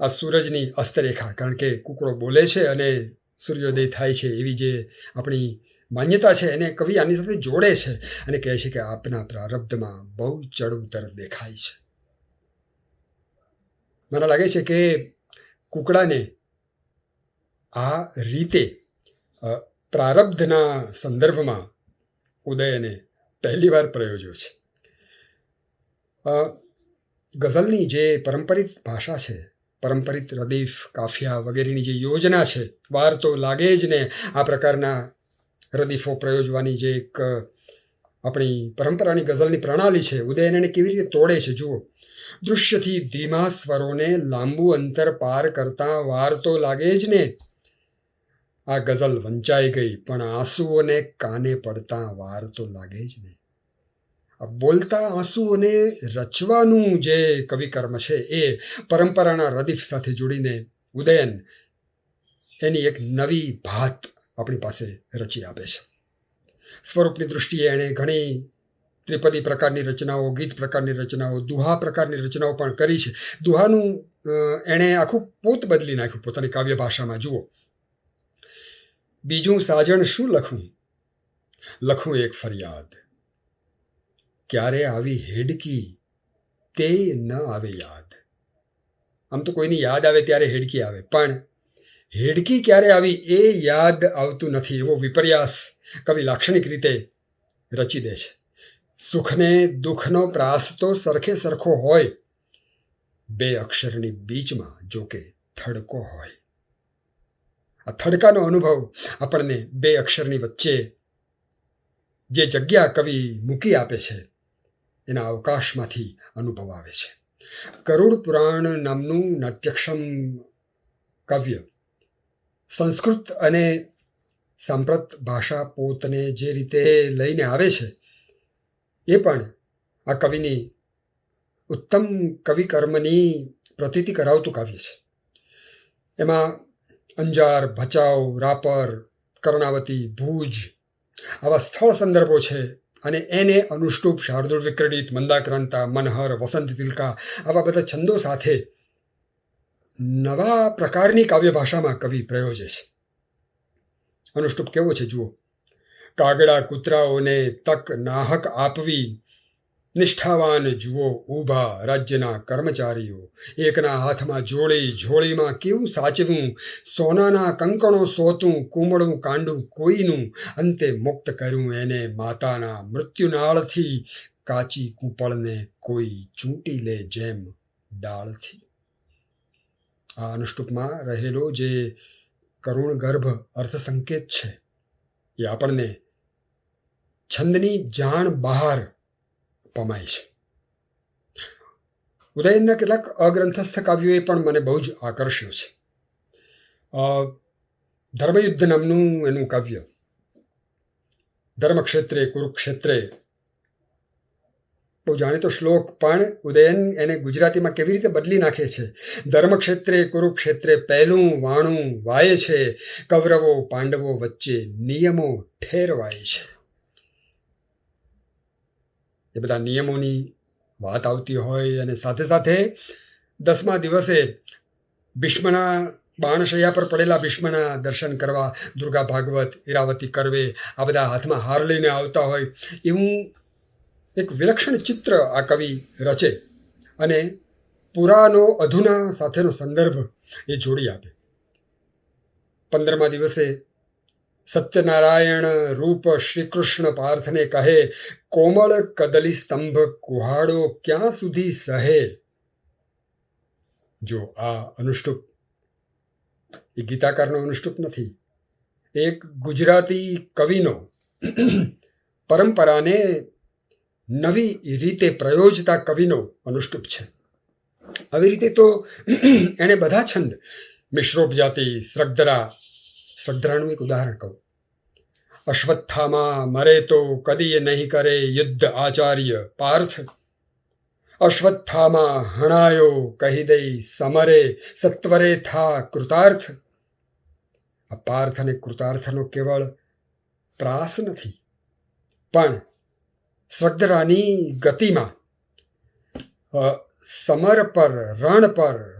આ સૂરજની અસ્તરેખા, કારણ કે કુકડો બોલે છે અને સૂર્યોદય થાય છે, એવી જે આપણી માન્યતા છે એને કવિ આની સાથે જોડે છે અને કહે છે કે આપના પ્રારબ્ધમાં બહુ ચડઉતર દેખાય છે. મને લાગે છે કે કુકડાને આ રીતે પ્રારબ્ધના સંદર્ભમાં ઉદયને પહેલી વાર પ્રયોજ્યો છે. ગઝલની જે પરંપરિત ભાષા છે, પરંપરિત રદીફ, કાફિયા વગેરેની જે યોજના છે, વાર તો લાગે જ ને આ પ્રકારના રદીફો પ્રયોજવાની જે એક આપણી પરંપરાની ગઝલની પ્રણાલી છે, ઉદયન એને કેવી રીતે તોડે છે જુઓ. દૃશ્યથી ધીમા સ્વરોને લાંબુ અંતર પાર કરતા વાર તો લાગે જ ને આ ગઝલ વંચાઈ ગઈ, પણ આંસુઓને કાને પડતા વાર તો લાગે જ ને. આ બોલતા આંસુઓને રચવાનું જે કવિકર્મ છે એ પરંપરાના રદીફ સાથે જોડીને ઉદયન એની એક નવી ભાત આપણી પાસે રચી આપે છે. સ્વરૂપની દૃષ્ટિએ એણે ઘણી ત્રિપદી પ્રકારની રચનાઓ, ગીત પ્રકારની રચનાઓ, દુહા પ્રકારની રચનાઓ પણ કરી છે. દુહાનું એણે આખું પોત બદલી નાખ્યું પોતાની કાવ્ય ભાષામાં. જુઓ, બીજું સાજણ શું લખું, લખું એક ફરિયાદ, ક્યારે આવી હેડકી તે ન આવે યાદ. આમ તો કોઈની યાદ આવે ત્યારે હેડકી આવે, પણ હેડકી ક્યારે આવી એ યાદ આવતું નથી. એવો વિપર્યાસ કવિ લાક્ષણિક રીતે રચી દે છે. સુખને દુઃખનો પ્રાસ તો સરખે સરખો હોય, બે અક્ષરની બીચમાં જોકે થડકો હોય. આ થડકાનો અનુભવ આપણને બે અક્ષરની વચ્ચે જે જગ્યા કવિ મૂકી આપે છે એના અવકાશમાંથી અનુભવ આવે છે. ગરુડ પુરાણ નામનું નાટ્યક્ષમ કાવ્ય સંસ્કૃત અને સાંપ્રત ભાષા પોતને જે રીતે લઈને આવે છે એ પણ આ કવિની ઉત્તમ કવિકર્મની પ્રતીતિ કરાવતું કાવ્ય છે. એમાં અંજાર, ભચાઉ, રાપર, કર્ણાવતી, ભુજ આવા સ્થળ સંદર્ભો છે, અને એને અનુષ્ટુપ, શાર્દુળ વિક્રડિત, મંદાક્રાંતા, મનહર, વસંત તિલકા આવા બધા છંદો સાથે નવા પ્રકારની કાવ્ય ભાષામાં કવિ પ્રયોજે છે. અનુષ્ટુપ કેવો છે જુઓ. કાગડા કૂતરાઓને તક નાહક આપવી, નિષ્ઠાવાન જુઓ ઊભા રાજ્યના કર્મચારીઓ, એકના હાથમાં જોડી, જોડીમાં કેવું સાચવું, સોનાના કંકણો સોતું, કુમળું કાંડું કોઈનું, અંતે મુક્ત કર્યું એને માતાના મૃત્યુનાળથી, કાચી કૂંપળને કોઈ ચૂંટી લે જેમ ડાળથી. આ અનુષ્ટુપમાં રહેલો જે કરુણ ગર્ભ અર્થ સંકેત છે એ આપણને છંદની જાણ બહાર પમાય છે. ઉદયનના કેટલાક અગ્રંથસ્થ કાવ્યોએ પણ મને બહુ જ આકર્ષ્યો છે. ધર્મયુદ્ધ નામનું એનું કાવ્ય, ધર્મક્ષેત્રે કુરુક્ષેત્રે, બહુ જાણીતો શ્લોક, પણ ઉદયન એને ગુજરાતીમાં કેવી રીતે બદલી નાખે છે. ધર્મક્ષેત્રે કુરુક્ષેત્રે પહેલું વાણું વાય છે, કૌરવો પાંડવો વચ્ચે નિયમો ઠેરવાય છે. એ બધા નિયમોની વાત આવતી હોય, અને સાથે સાથે 10મા દિવસે ભીષ્મના બાણશૈયા પર પડેલા ભીષ્મના દર્શન કરવા, દુર્ગા ભાગવત, ઈરાવતી કરવે, આ બધા હાથમાં હાર લઈને આવતા હોય એવું એક વિલક્ષણ ચિત્ર આ કવિ રચે અને પુરાનો અધુના સાથેનો સંદર્ભ એ જોડી આપે. 15મા દિવસે સત્યનારાયણ રૂપ શ્રીકૃષ્ણ પાર્થને કહે, કોમળ કદલી સ્તંભ કુહાડો ક્યાં સુધી સહે. જો આ અનુષ્ટુપ એ ગીતાકારનો અનુષ્ટુપ નથી, એક ગુજરાતી કવિનો પરંપરાને નવી રીતે પ્રયોજતા કવિનો અનુષ્ટુપ છે. આવી રીતે તો એણે બધા છંદ, મિશ્રોપજાતિ, શ્રદ્ધરાનું એક ઉદાહરણ કહું. અશ્વત્થામા મરે તો કદીએ નહીં કરે યુદ્ધ આચાર્ય પાર્થ. અશ્વત્થામા હણાયો કહી દઈ સમરે સત્વરે થા કૃતાર્થ. આ પાર્થ અને કૃતાર્થનો કેવળ પ્રાસ નથી, પણ શ્રદ્ધરાની ગતિમાં સમર પર,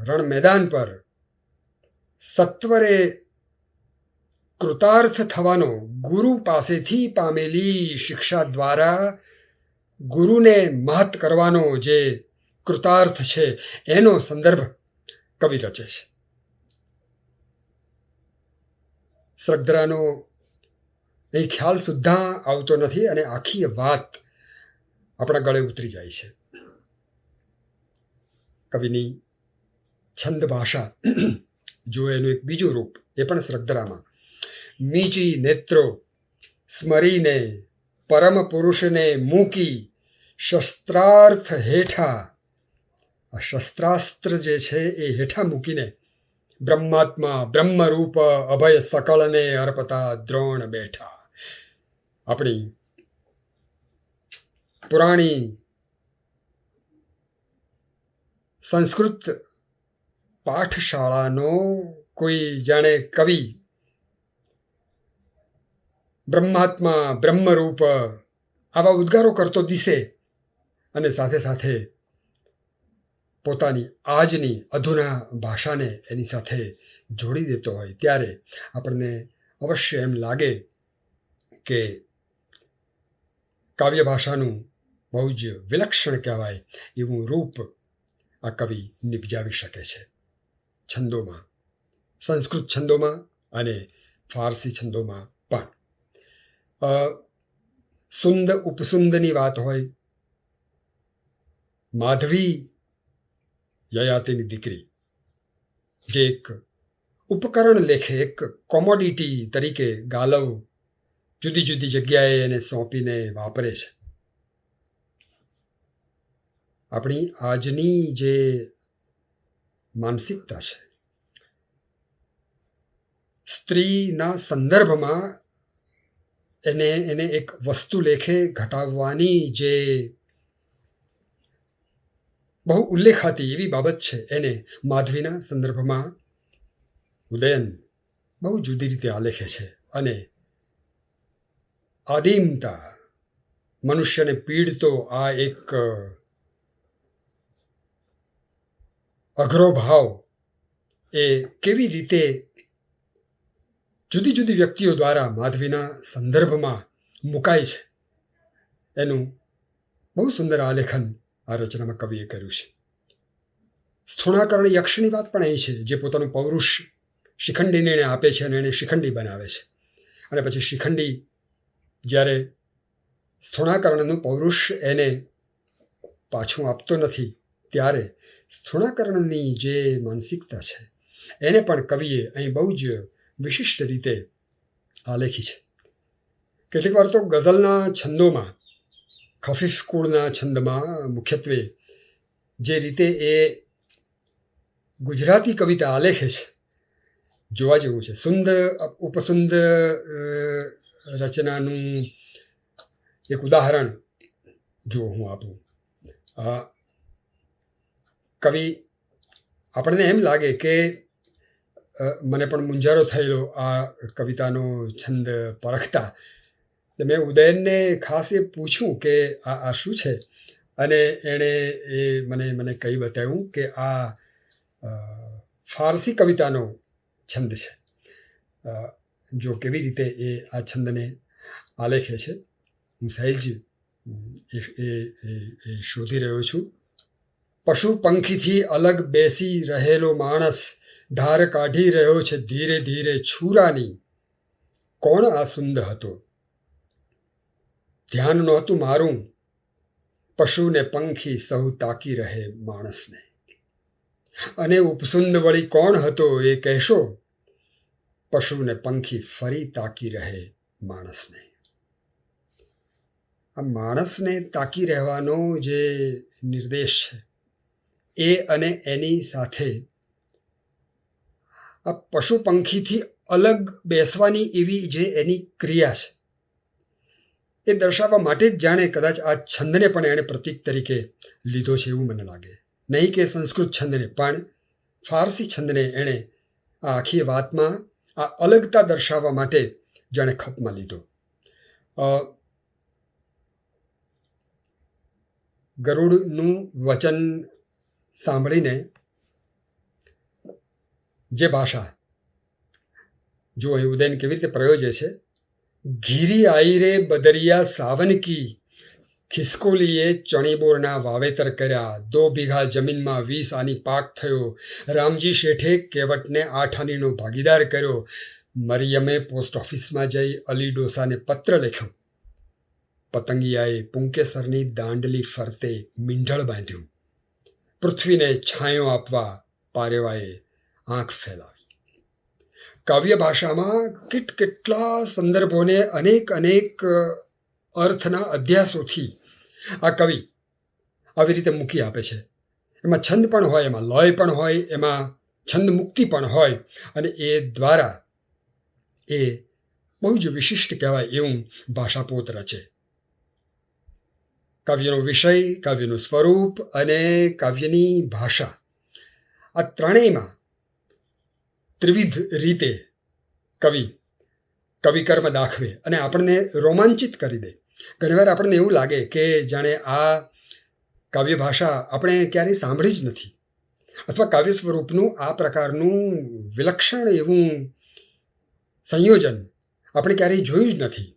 રણ મેદાન પર સત્વરે કૃતાર્થ થવાનો ગુરુ પાસેથી પામેલી શિક્ષા દ્વારા ગુરુને મહત કરવાનો જે કૃતાર્થ છે એનો સંદર્ભ કવિ રચે છે. શ્રદ્ધરાનો એ ખ્યાલ સુદ્ધા આવતો નથી અને આખી વાત આપણા ગળે ઉતરી જાય છે. કવિની છંદ ભાષા જો એનું એક બીજું રૂપ એ પણ શ્રદ્ધરામાં. મીચી નેત્રો સ્મરીને પરમ પુરુષને મૂકી શસ્ત્રાર્થ હેઠા. આ શસ્ત્રાસ્ત્ર જે છે એ હેઠા મૂકીને બ્રહ્માત્મા બ્રહ્મરૂપ અભય સકળને અર્પતા દ્રોણ બેઠા. આપણી પુરાણી સંસ્કૃત પાઠશાળાનો કોઈ જાણે કવિ બ્રહ્માત્મા બ્રહ્મરૂપ આવા ઉદ્ગારો કરતો દિશે અને સાથે સાથે પોતાની આજની અધુના ભાષાને એની સાથે જોડી દેતો હોય, ત્યારે આપણને અવશ્ય એમ લાગે કે કાવ્ય ભાષાનું બહુ જ વિલક્ષણ કહેવાય એવું રૂપ આ કવિ નિપજાવી શકે છે. છંદોમાં, સંસ્કૃત છંદોમાં અને ફારસી છંદોમાં પણ. સુંદ ઉપસુંદની વાત હોય, માધવી યયાતિની દીકરી જે એક ઉપકરણ લેખે, એક કોમોડિટી તરીકે ગાલવ જુદી જુદી જગ્યાએ એને સોંપીને વાપરે છે. આપણી આજની જે માનસિકતા છે, સ્ત્રીના સંદર્ભમાં એને એક વસ્તુ લેખે ઘટાડવાની જે બહુ ઉલ્લેખાતી એવી બાબત છે, એને માધવીના સંદર્ભમાં ઉદયન બહુ જુદી રીતે આલેખે છે. અને આદિમતા, મનુષ્યને પીડતો આ એક અઘરો ભાવ એ કેવી રીતે જુદી જુદી વ્યક્તિઓ દ્વારા માધવીના સંદર્ભમાં મુકાય છે, એનું બહુ સુંદર આલેખન આ રચનામાં કવિએ કર્યું છે. સ્થૂણાકર્ણ યક્ષની વાત પણ અહીં છે, જે પોતાનું પૌરુષ શિખંડીને એને આપે છે અને એને શિખંડી બનાવે છે. અને પછી શિખંડી જ્યારે સ્થૂણાકર્ણનું પૌરુષ એને પાછું આપતો નથી, ત્યારે સ્થૂણાકર્ણની જે માનસિકતા છે એને પણ કવિએ અહીં બહુ જ વિશિષ્ટ રીતે આલેખી છે. કેટલીક વાર તો ગઝલના છંદોમાં, ખફીફ કુળના છંદમાં મુખ્યત્વે જે રીતે એ ગુજરાતી કવિતા આલેખે છે, જોવા જેવું છે. સુંદ ઉપસુંદ રચનાનું એક ઉદાહરણ જો હું આપું, કવિ આપણને એમ લાગે કે મને પણ મૂંઝારો થયેલો આ કવિતાનો છંદ પરખતા. મેં ઉદયનને ખાસ એ પૂછ્યું કે આ શું છે, અને એણે મને કહી બતાવ્યું કે આ ફારસી કવિતાનો છંદ છે. જો કેવી રીતે એ આ છંદને આલેખે છે, હું સહેજ એ શોધી રહ્યો છું. પશુ પંખીથી અલગ બેસી રહેલો માણસ ધાર કાઢી રહ્યો છે ધીરે ધીરે છૂરાની. કોણ આ સુંદ હતો? ધ્યાન નહોતું મારું. પશુને પંખી સહુ તાકી રહે માણસને. અને ઉપસુંદ વળી કોણ હતો એ કહેશો? પશુને પંખી ફરી તાકી રહે માણસને. આ માણસને તાકી રહેવાનો જે નિર્દેશ છે એ અને એની સાથે આ પશુ પંખીથી અલગ બેસવાની એવી જે એની ક્રિયા છે એ દર્શાવવા માટે જ જાણે કદાચ આ છંદને પણ એણે પ્રતીક તરીકે લીધો છે એવું મને લાગે. નહીં કે સંસ્કૃત છંદને, પણ ફારસી છંદને એણે આ આખી વાતમાં આ અલગતા દર્શાવવા માટે જાણે ખપમાં લીધો. ગરુડનું વચન સાંભળીને જે ભાષા, જો એ ઉદયન કેવી રીતે પ્રયોજે છે, ઘીરી આઈ રે બદરિયા સાવન કી, ખિસકોલીએ ચણીબોરના વાવેતર કર્યા, 2 વીઘા જમીનમાં 20 આની પાક થયો, રામજી શેઠે કેવટને 8 આનીનો ભાગીદાર કર્યો, મરિયમે પોસ્ટ ઓફિસમાં જઈ અલી ડોસાને પત્ર લખ્યો, પતંગિયાએ પુંકેસરની દાંડલી ફરતે મીંઢળ બાંધ્યું, પૃથ્વીને છાંયો આપવા પારેવાએ આંખ ફેલાવી. કાવ્ય ભાષામાં કેટલા સંદર્ભોને અનેક અર્થના અધ્યાસોથી આ કવિ આવી રીતે મૂકી આપે છે. એમાં છંદ પણ હોય, એમાં લય પણ હોય, એમાં છંદ મુક્તિ પણ હોય, અને એ દ્વારા એ બહુ જ વિશિષ્ટ કહેવાય એવું ભાષાપોત રચે. કાવ્યનો વિષય, કાવ્યનું સ્વરૂપ અને કાવ્યની ભાષા, આ ત્રણેયમાં ત્રિવિધ રીતે કવિકર્મ દાખવે અને આપણને રોમાંચિત કરી દે. ઘણીવાર આપણને એવું લાગે કે જાણે આ કાવ્ય ભાષા આપણે ક્યારેય સાંભળી જ નથી, અથવા કાવ્ય સ્વરૂપનું આ પ્રકારનું વિલક્ષણ એવું સંયોજન આપણે ક્યારેય જોયું જ નથી,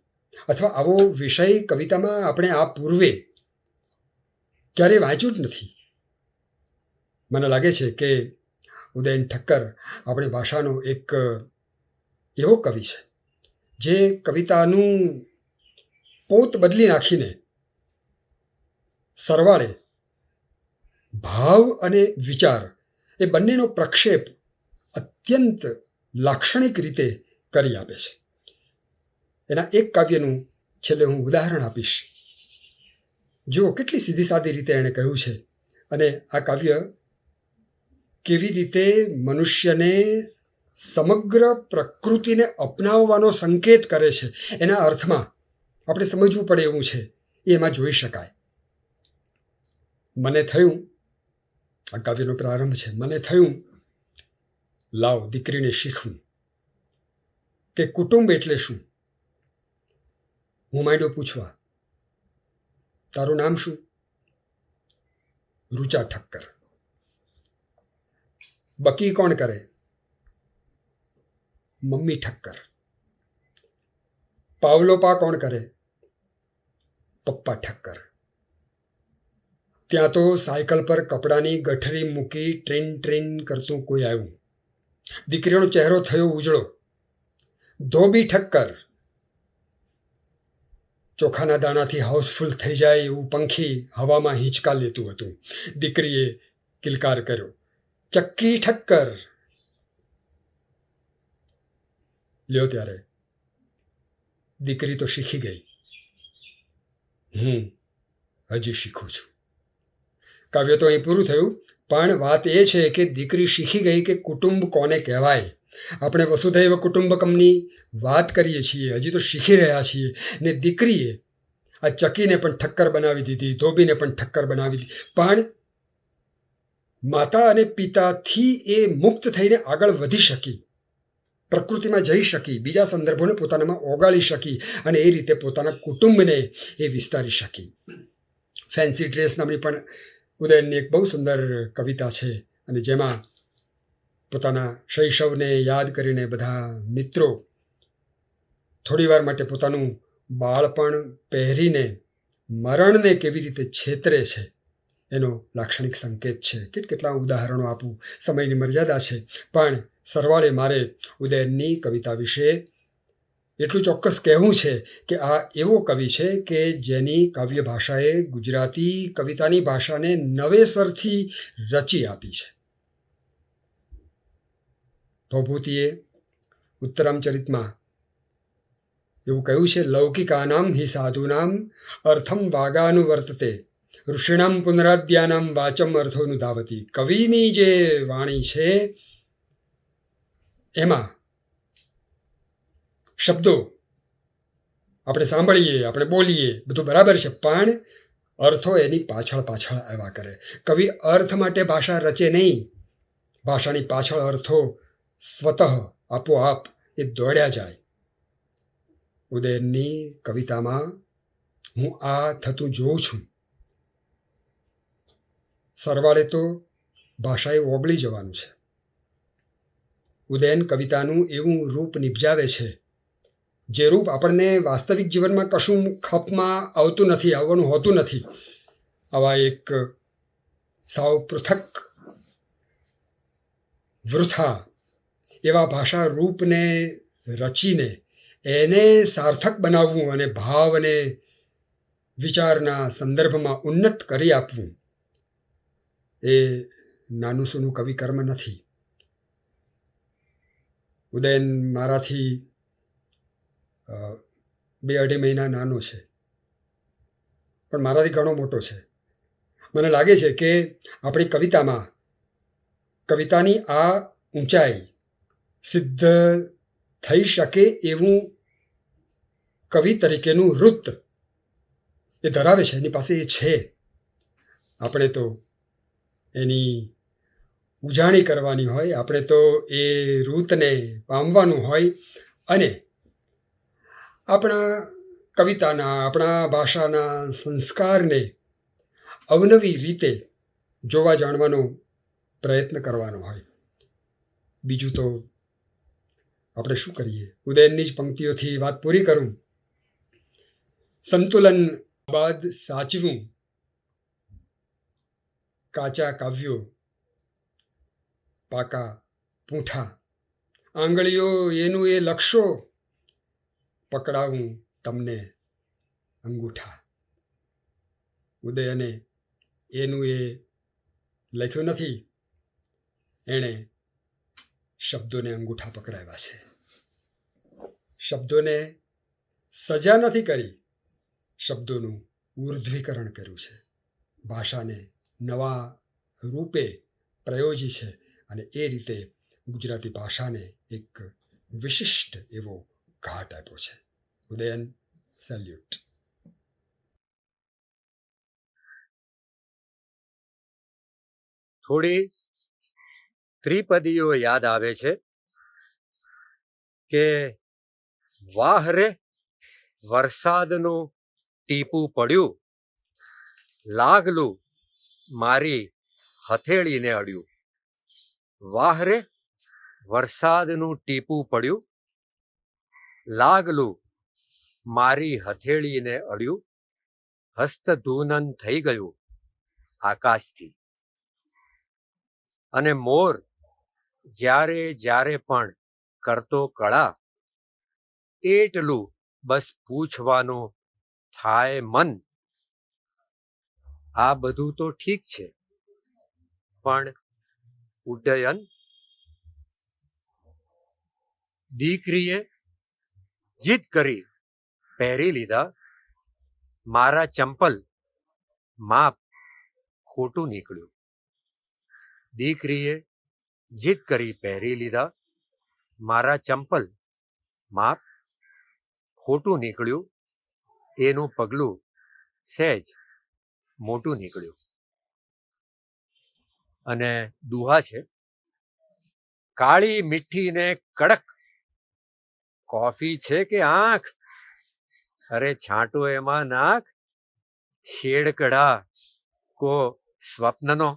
અથવા આવો વિષય કવિતામાં આપણે આ પૂર્વે ક્યારેય વાંચ્યું જ નથી. મને લાગે છે કે ઉદયન ઠક્કર આપણી ભાષાનો એક એવો કવિ છે જે કવિતાનું પોત બદલી નાખીને સરવાળે ભાવ અને વિચાર એ બંનેનો પ્રક્ષેપ અત્યંત લાક્ષણિક રીતે કરી આપે છે. એના એક કાવ્યનું છેલ્લે હું ઉદાહરણ આપીશ. જુઓ કેટલી સીધી સાદી રીતે એણે કહ્યું છે, અને આ કાવ્ય કેવી રીતે મનુષ્યને સમગ્ર પ્રકૃતિને અપનાવવાનો સંકેત કરે છે, એના અર્થમાં આપણે સમજવું પડે એવું છે, એ એમાં જોઈ શકાય. મને થયું, આ કાવ્યનો પ્રારંભ છે, મને થયું લાવ દીકરીને શીખવું કે કુટુંબ એટલે શું. હું માંડ્યો પૂછવા, તારું નામ શું? રૂચા ઠક્કર. બકી કોણ કરે? મમ્મી ઠક્કર. પાવલોપા કોણ કરે? પપ્પા ઠક્કર. ત્યાં તો સાયકલ પર કપડાની ગઠરી મૂકી ટ્રીન કરતું કોઈ આવ્યું. દીકરીનો ચહેરો થયો ઉજળો. ધોબી ઠક્કર. ચોખાના દાણાથી હાઉસફુલ થઈ જાય એવું પંખી હવામાં હિંચકા લેતું હતું. દીકરીએ કિલકાર કર્યો, ચક્કી ઠક્કર. લ્યો ત્યારે દીકરી તો શીખી ગઈ, હું હજી શીખું છું. કાવ્ય તો અહીં પૂરું થયું, પણ વાત એ છે કે દીકરી શીખી ગઈ કે કુટુંબ કોને કહેવાય. આપણે વસુધૈવ કુટુંબકમની વાત કરીએ છીએ, હજી તો શીખી રહ્યા છીએ, ને દીકરીએ આ ચકીને પણ ઠક્કર બનાવી દીધી, ધોબીને પણ ઠક્કર બનાવી દીધી, પણ માતા અને પિતાથી એ મુક્ત થઈને આગળ વધી શકી, પ્રકૃતિમાં જઈ શકી, બીજા સંદર્ભોને પોતાનામાં ઓગાળી શકી, અને એ રીતે પોતાના કુટુંબને એ વિસ્તારી શકી. ફેન્સી ડ્રેસ નામની પણ ઉદયનની એક બહુ સુંદર કવિતા છે, અને જેમાં પોતાના શૈશવને યાદ કરીને બધા મિત્રો થોડી વાર માટે પોતાનું બાળપણ પહેરીને મરણને કેવી રીતે છેતરે છે એનો લાક્ષણિક સંકેત છે. કેટલા ઉદાહરણો આપું, સમયની મર્યાદા છે, પણ સરવાળે મારે ઉદયનની કવિતા વિશે એટલું ચોક્કસ કહેવું છે કે આ એવો કવિ છે કે જેની કાવ્ય ભાષાએ ગુજરાતી કવિતાની ભાષાને નવેસરથી રચી આપી છે. ભવભૂતિએ ઉત્તરામચરિતમાં એવું કહ્યું છે, લૌકિકાનામ હિ સાધુનામ અર્થમ વાગાનુવર્તતે ઋષિણામ પુનરાદ્યાનામ વાચમ અર્થોનુધાવતી. કવિની જે વાણી છે એમાં શબ્દો આપણે સાંભળીએ, આપણે બોલીએ, બધું બરાબર છે, પણ અર્થો એની પાછળ પાછળ આવ્યા કરે. કવિ અર્થ માટે ભાષા રચે નહીં, ભાષાની પાછળ અર્થો સ્વતઃ આપોઆપ એ દોડ્યા જાય. ઉદયનની કવિતામાં હું આ થતું જોઉં છું. સરવાળે તો ભાષાએ ઓગળી જવાનું છે. ઉદયન કવિતાનું એવું રૂપ નિપજાવે છે જે રૂપ આપણને વાસ્તવિક જીવનમાં કશું ખપમાં આવતું નથી, આવવાનું હોતું નથી. આવા એક સાવ પૃથક વૃથા એવા ભાષા રૂપને રચીને એને સાર્થક બનાવવું અને ભાવ અને વિચારના સંદર્ભમાં ઉન્નત કરી આપવું એ નાનું સૂનું કવિ કર્મ નથી. ઉદયન મારાથી 2-2.5 મહિના નાનો છે, પણ મારાથી ઘણો મોટો છે. મને લાગે છે કે આપણી કવિતામાં કવિતાની આ ઊંચાઈ સિદ્ધ થઈ શકે એવું કવિ તરીકેનું વૃત્ત એ ધરાવે છે, એની પાસે એ છે. આપણે તો એની ઉજાણી કરવાની હોય, આપણે તો એ રૂતને પામવાનું હોય અને આપણા કવિતાના, આપણા ભાષાના સંસ્કારને અવનવી રીતે જોવા જાણવાનો પ્રયત્ન કરવાનો હોય. બીજું તો આપણે શું કરીએ? ઉદયનની જ પંક્તિઓથી વાત પૂરી કરું. સંતુલન બાદ સાચવું કાચા કાવ્યો, પાકા પૂંઠા, આંગળીઓ એનું એ લક્ષો, પકડાવું તમને અંગૂઠા. ઉદયને એનું એ લખ્યું નથી, એણે શબ્દોને અંગૂઠા પકડાવ્યા છે. શબ્દોને સજા નથી કરી, શબ્દોનું ઉર્ધ્વીકરણ કર્યું છે. ભાષાને નવા રૂપે પ્રયોજી છે અને એ રીતે ગુજરાતી ભાષાને એક વિશિષ્ટ એવો ઘાટ આપ્યો છે. ઉદયન, સેલ્યુટ. થોડી ત્રિપદીઓ યાદ આવે છે કે વાહ રે વરસાદનું ટીપું પડ્યું, લાગલું મારી હથેળીને અડ્યું. વાહ રે વરસાદનું ટીપું પડ્યું, લાગલું મારી હથેળીને અડ્યું. હસ્તધૂનન થઈ ગયું આકાશથી, અને મોર જ્યારે જ્યારે પણ કરતો કળા, એટલું બસ પૂછવાનું થાય મન. આ બધું તો ઠીક છે, પણ ઉડ્ડયન દીકરીએ જીદ કરી પહેરી લીધા, મારા ચંપલ માપ ખોટું નીકળ્યું. દીકરીએ જીદ કરી પહેરી લીધા, મારા ચંપલ માપ ખોટું નીકળ્યું. એનું પગલું સહેજ મોટું નીકળ્યું. અને દુહા છે, કાળી મીઠી ને કડક કોફી છે કે આંખ, અરે છાંટો એમાં નાખ, શેડ કઢા કો સ્વપ્નનો.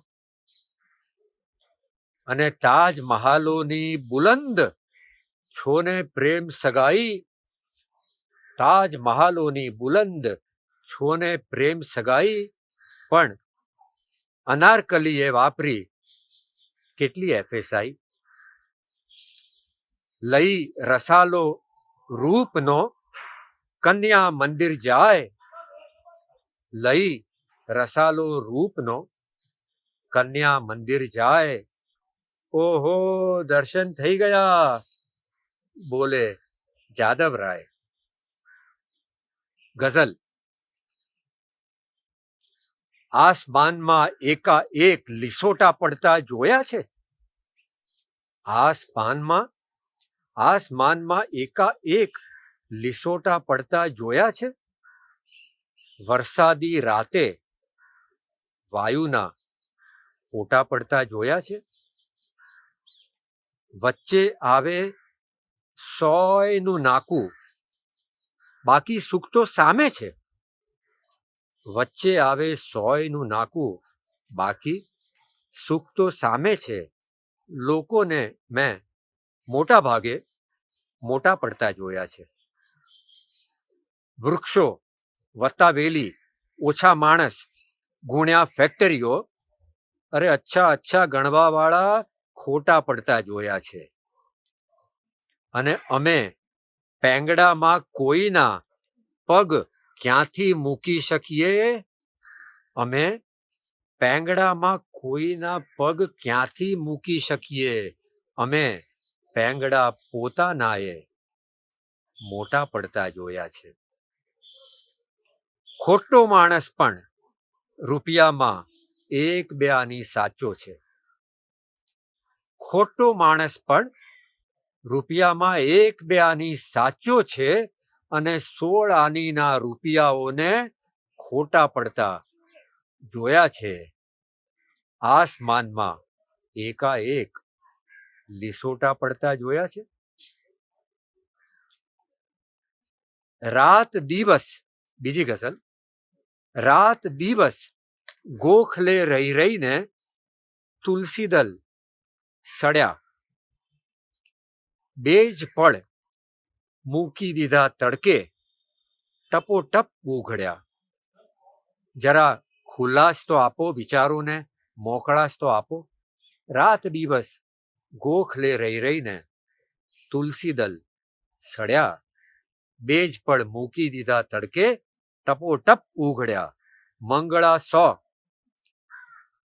અને તાજ મહાલોની બુલંદ છોને પ્રેમ સગાઈ, તાજ મહાલોની બુલંદ છોને પ્રેમ સગાઈ, પણ અનારકલીએ વાપરી કેટલી એફએસઆઈ. લઈ રસાલો રૂપનો કન્યા મંદિર જાય, લઈ રસાલો રૂપનો કન્યા મંદિર જાય. ઓહો, દર્શન થઈ ગયા, બોલે જાદવરાય. ગઝલ. આસમાનમાં એકાએક લીસોટા પડતા જોયા છે, આસમાનમાં એકાએક લીસોટા પડતા જોયા છે. વરસાદી રાતે વાયુના ફોટા પડતા જોયા છે. વચ્ચે આવે સોયનું નાકું, બાકી સુખ તો સામે છે. વચ્ચે આવે સોયનું નાકું, બાકી સુખ તો સામે છે. લોકોને મેં મોટા ભાગે મોટા પડતા જોયા છે. વૃક્ષો વત્તા વેલી, ઓછા માણસ, ગુણ્યા ફેક્ટરીઓ, અરે અચ્છા ગણવાવાળા ખોટા પડતા જોયા છે. અને અમે પેંગડામાં કોઈના પગ ક્યાંથી મૂકી શકીએ, અમે પેંગડામાં કોઈના પગ ક્યાંથી મૂકી શકીએ. અમે પેંગડા પોતાનાએ મોટા પડતા જોયા છે. ખોટો માણસ પણ રૂપિયામાં એક બે આની સાચો છે. ખોટો માણસ પણ રૂપિયામાં એક બે આની સાચો છે, અને 16 આનીના રૂપિયાઓને ખોટા પડતા જોયા છે. આસમાનમાં એકાએક લીસોટા પડતા જોયા છે. રાત દિવસ. બીજી ગઝલ. રાત દિવસ ગોખલે રહી રહીને તુલસીદલ સડ્યા, બેજ પળ મૂકી દીધા તડકે, ટપોટપ ઉઘડ્યા. જરા ખુલ્લાસ તો આપો, વિચારોને મોકળાશ તો આપો. રાત દિવસ ગોખલે રહી રહીને તુલસીદલ સડ્યા, બેજ પળ મૂકી દીધા તડકે, ટપોટપ ઉઘડ્યા. મંગળા 100,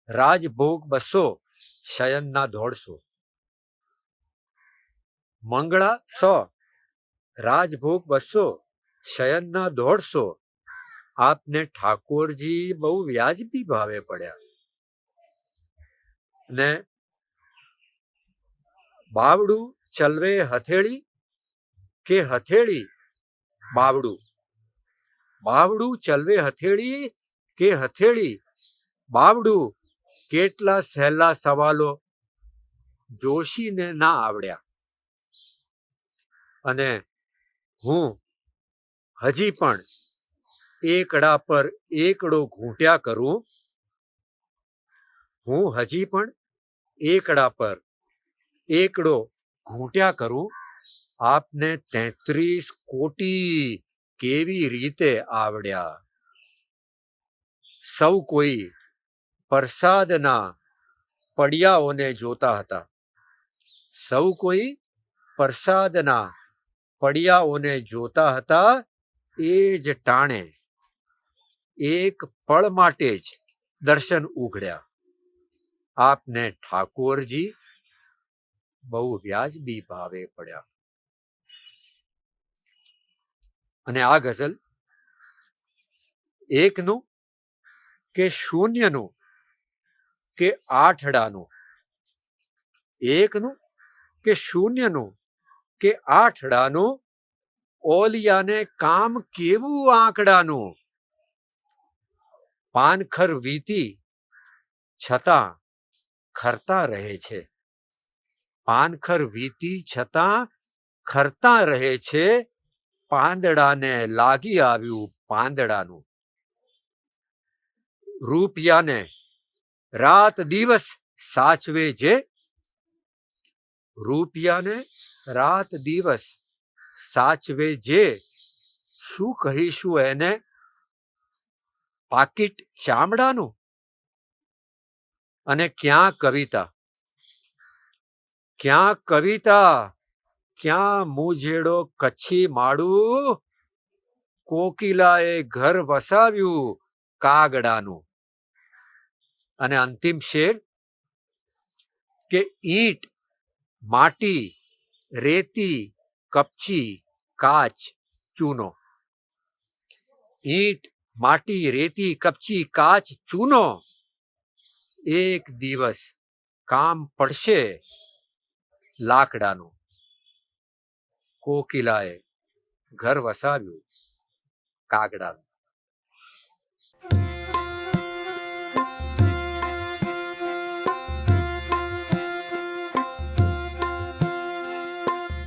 રાજભોગ 200, શયનના 150. મંગળા 100, રાજભોગ 200, શયનના 150. આપને ઠાકોરજી બહુ વ્યાજબી ભાવે પડ્યા. ને બાવડું ચલવે હથેળી કે હથેળી બાવડું, બાવડું ચલવે હથેળી કે હથેળી બાવડું. કેટલા સહેલા સવાલો જોશીને ના આવડ્યા. અને હું હજી પણ એકડા પર એકડો ઘૂંટ્યા કરું, હું હજી પણ એકડા પર એકડો ઘૂંટ્યા કરું. આપને 33 કોટી કેવી રીતે આવડ્યા. સૌ કોઈ પ્રસાદના પડિયાઓને જોતા હતા, સૌ કોઈ પ્રસાદના પડિયાઓને જોતા હતા. એ જ ટાણે એક પળ માટે જ દર્શન ઉઘડ્યા. આપને ઠાકોરજી બહુ વ્યાજબી ભાવે પડ્યા. અને આ ગઝલ એકનું કે શૂન્યનું કે આઠડાનું, એકનું કે શૂન્યનું કે આઠડાનું, ઓલિયાને કામ કેવું આંકડાનું. પાનખર વીતી છતાં ખરતા રહે છે, પાનખર વીતી છતાં ખરતા રહે છે. પાંદડાને લાગી આવ્યું પાંદડાનું. રૂપિયાને રાત દિવસ સાચવે જે, રૂપિયાને રાત દિવસ સાચવે જે, શું કહીશું એને? પાકીટ ચામડાનું. અને ક્યાં કવિતા, ક્યાં કવિતા, ક્યાં મુજેડો કચ્છી માળું, કોકિલાએ ઘર વસાવ્યું કાગડાનું. અને અંતિમ શેર કે ઈંટ, માટી, રેતી, કપચી, કાચ, ચૂનો. ઈંટ, માટી, રેતી, કપચી, કાચ, ચૂનો. એક દિવસ કામ પડશે લાકડાનું. કોકિલાએ ઘર વસાવ્યું કાગડાનું.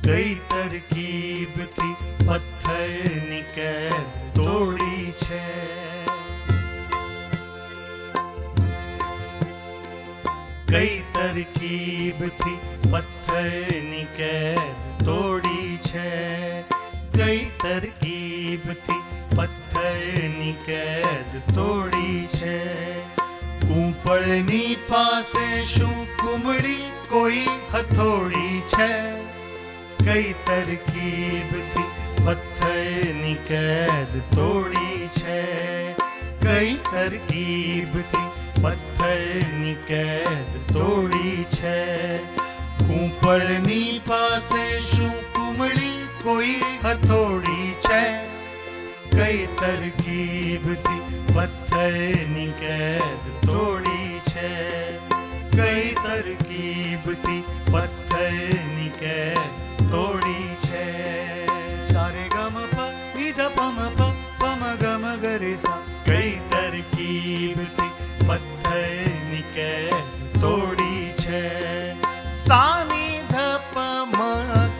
કઈ તરકીબથી પથ્થરની કેદ તોડી છે, કઈ તરકીબથી પથ્થરની કેદ તોડી છે, કઈ તરકીબથી પથ્થરની કેદ તોડી છે. કૂંપળની પાસે શું કુમળી કોઈ હથોડી છે, કઈ તરકીબથી પથ્થરની કેદ તોડી છે, કઈ તરકીબથી પથ્થરની કેદ તોડી છે. કૂંપળની પાસે શું કુમળી કોઈ હથોડી છે, કઈ તરકીબથી પથ્થરની કેદ તોડી છે, કઈ તરકીબથી પથ્થરની કેદ તોડી છે. સારે ગમ પ નિધ પમ પ પમ ગમ ગરે સા, કઈ તરકીબથી પથ્થરની કેદ તોડી છે. સા નિધ પમ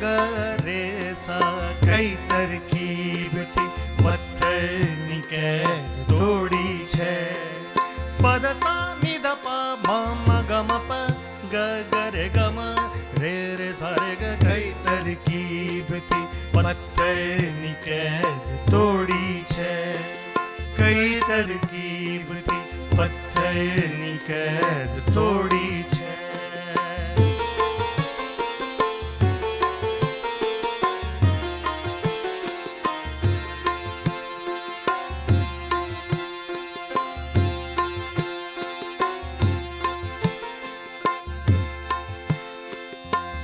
ગરે સા, કઈ તરકીબથી પથ્થરની કેદ તોડી છે. પદ સા નિધ પ મમ ગમ પ ગ ગરે ગમ રે રે સારે ગ, કઈ તરકીબથી પથ્થરની કેદ તોડી છે, કઈ તરકીબથી પથ્થરની કેદ તોડી છે.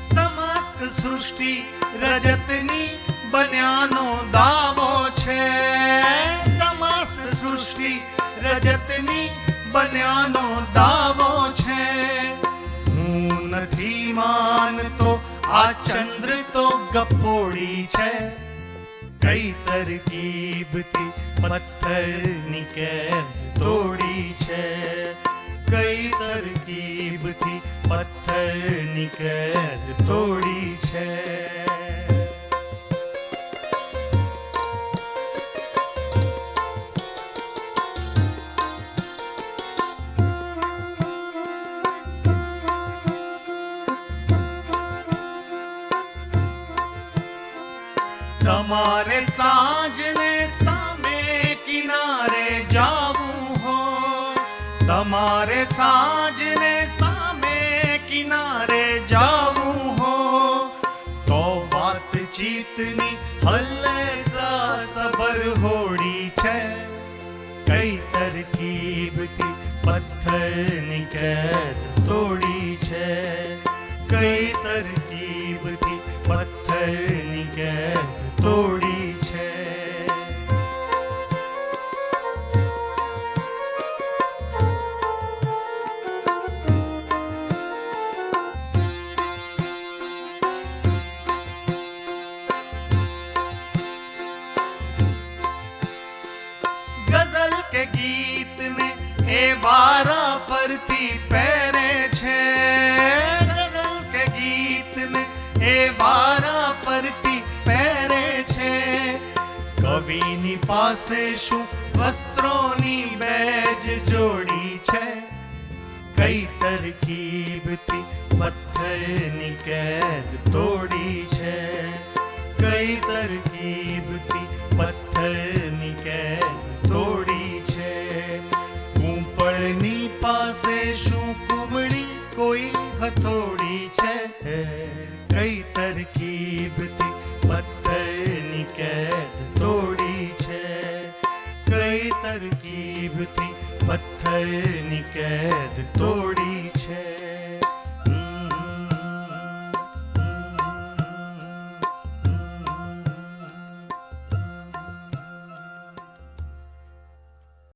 સમસ્ત સૃષ્ટિ રજતની બન્યાનો દાવો છે, સમસ્ત સૃષ્ટિ રજતની બન્યાનો દાવો છે. હું નથી માનતો આ ચંદ્ર તો ગપોડી છે, કઈ તરકીબથી પથ્થરની કેદ તોડી છે, કઈ તરકીબથી પથ્થરની કેદ તોડી છે. તમારે સાંજને સામે કિનારે જાવું હો, તમારે સાંજને સામે કિનારે જાવું હો, તો વાતચીતની હલ્લેસા સબર હોડી છે, કઈ તરકીબથી પથ્થરની કેદ તોડી છે, કઈ તરકીબથી પથ્થરની કેદ તોડી છે. ગઝલ કે ગીતને એ વારા ફરતી પહેરે છે, ગઝલ કે ગીતને એ વારા ફરતી પહેરે છે. કવિની પાસે શું વસ્ત્રોની બેજ જોડી છે, કઈ તરકીબથી પથ્થરની કેદ તોડી છે, કઈ તરકીબથી પથ્થરની કેદ તોડી છે. કૂંપળની પાસે શું કુબળી કોઈ હથોડી છે, કઈ તરકીબથી પથ્થરની કેદ તોડી છે, કઈ તરકીબથી પથ્થરની કેદ તોડી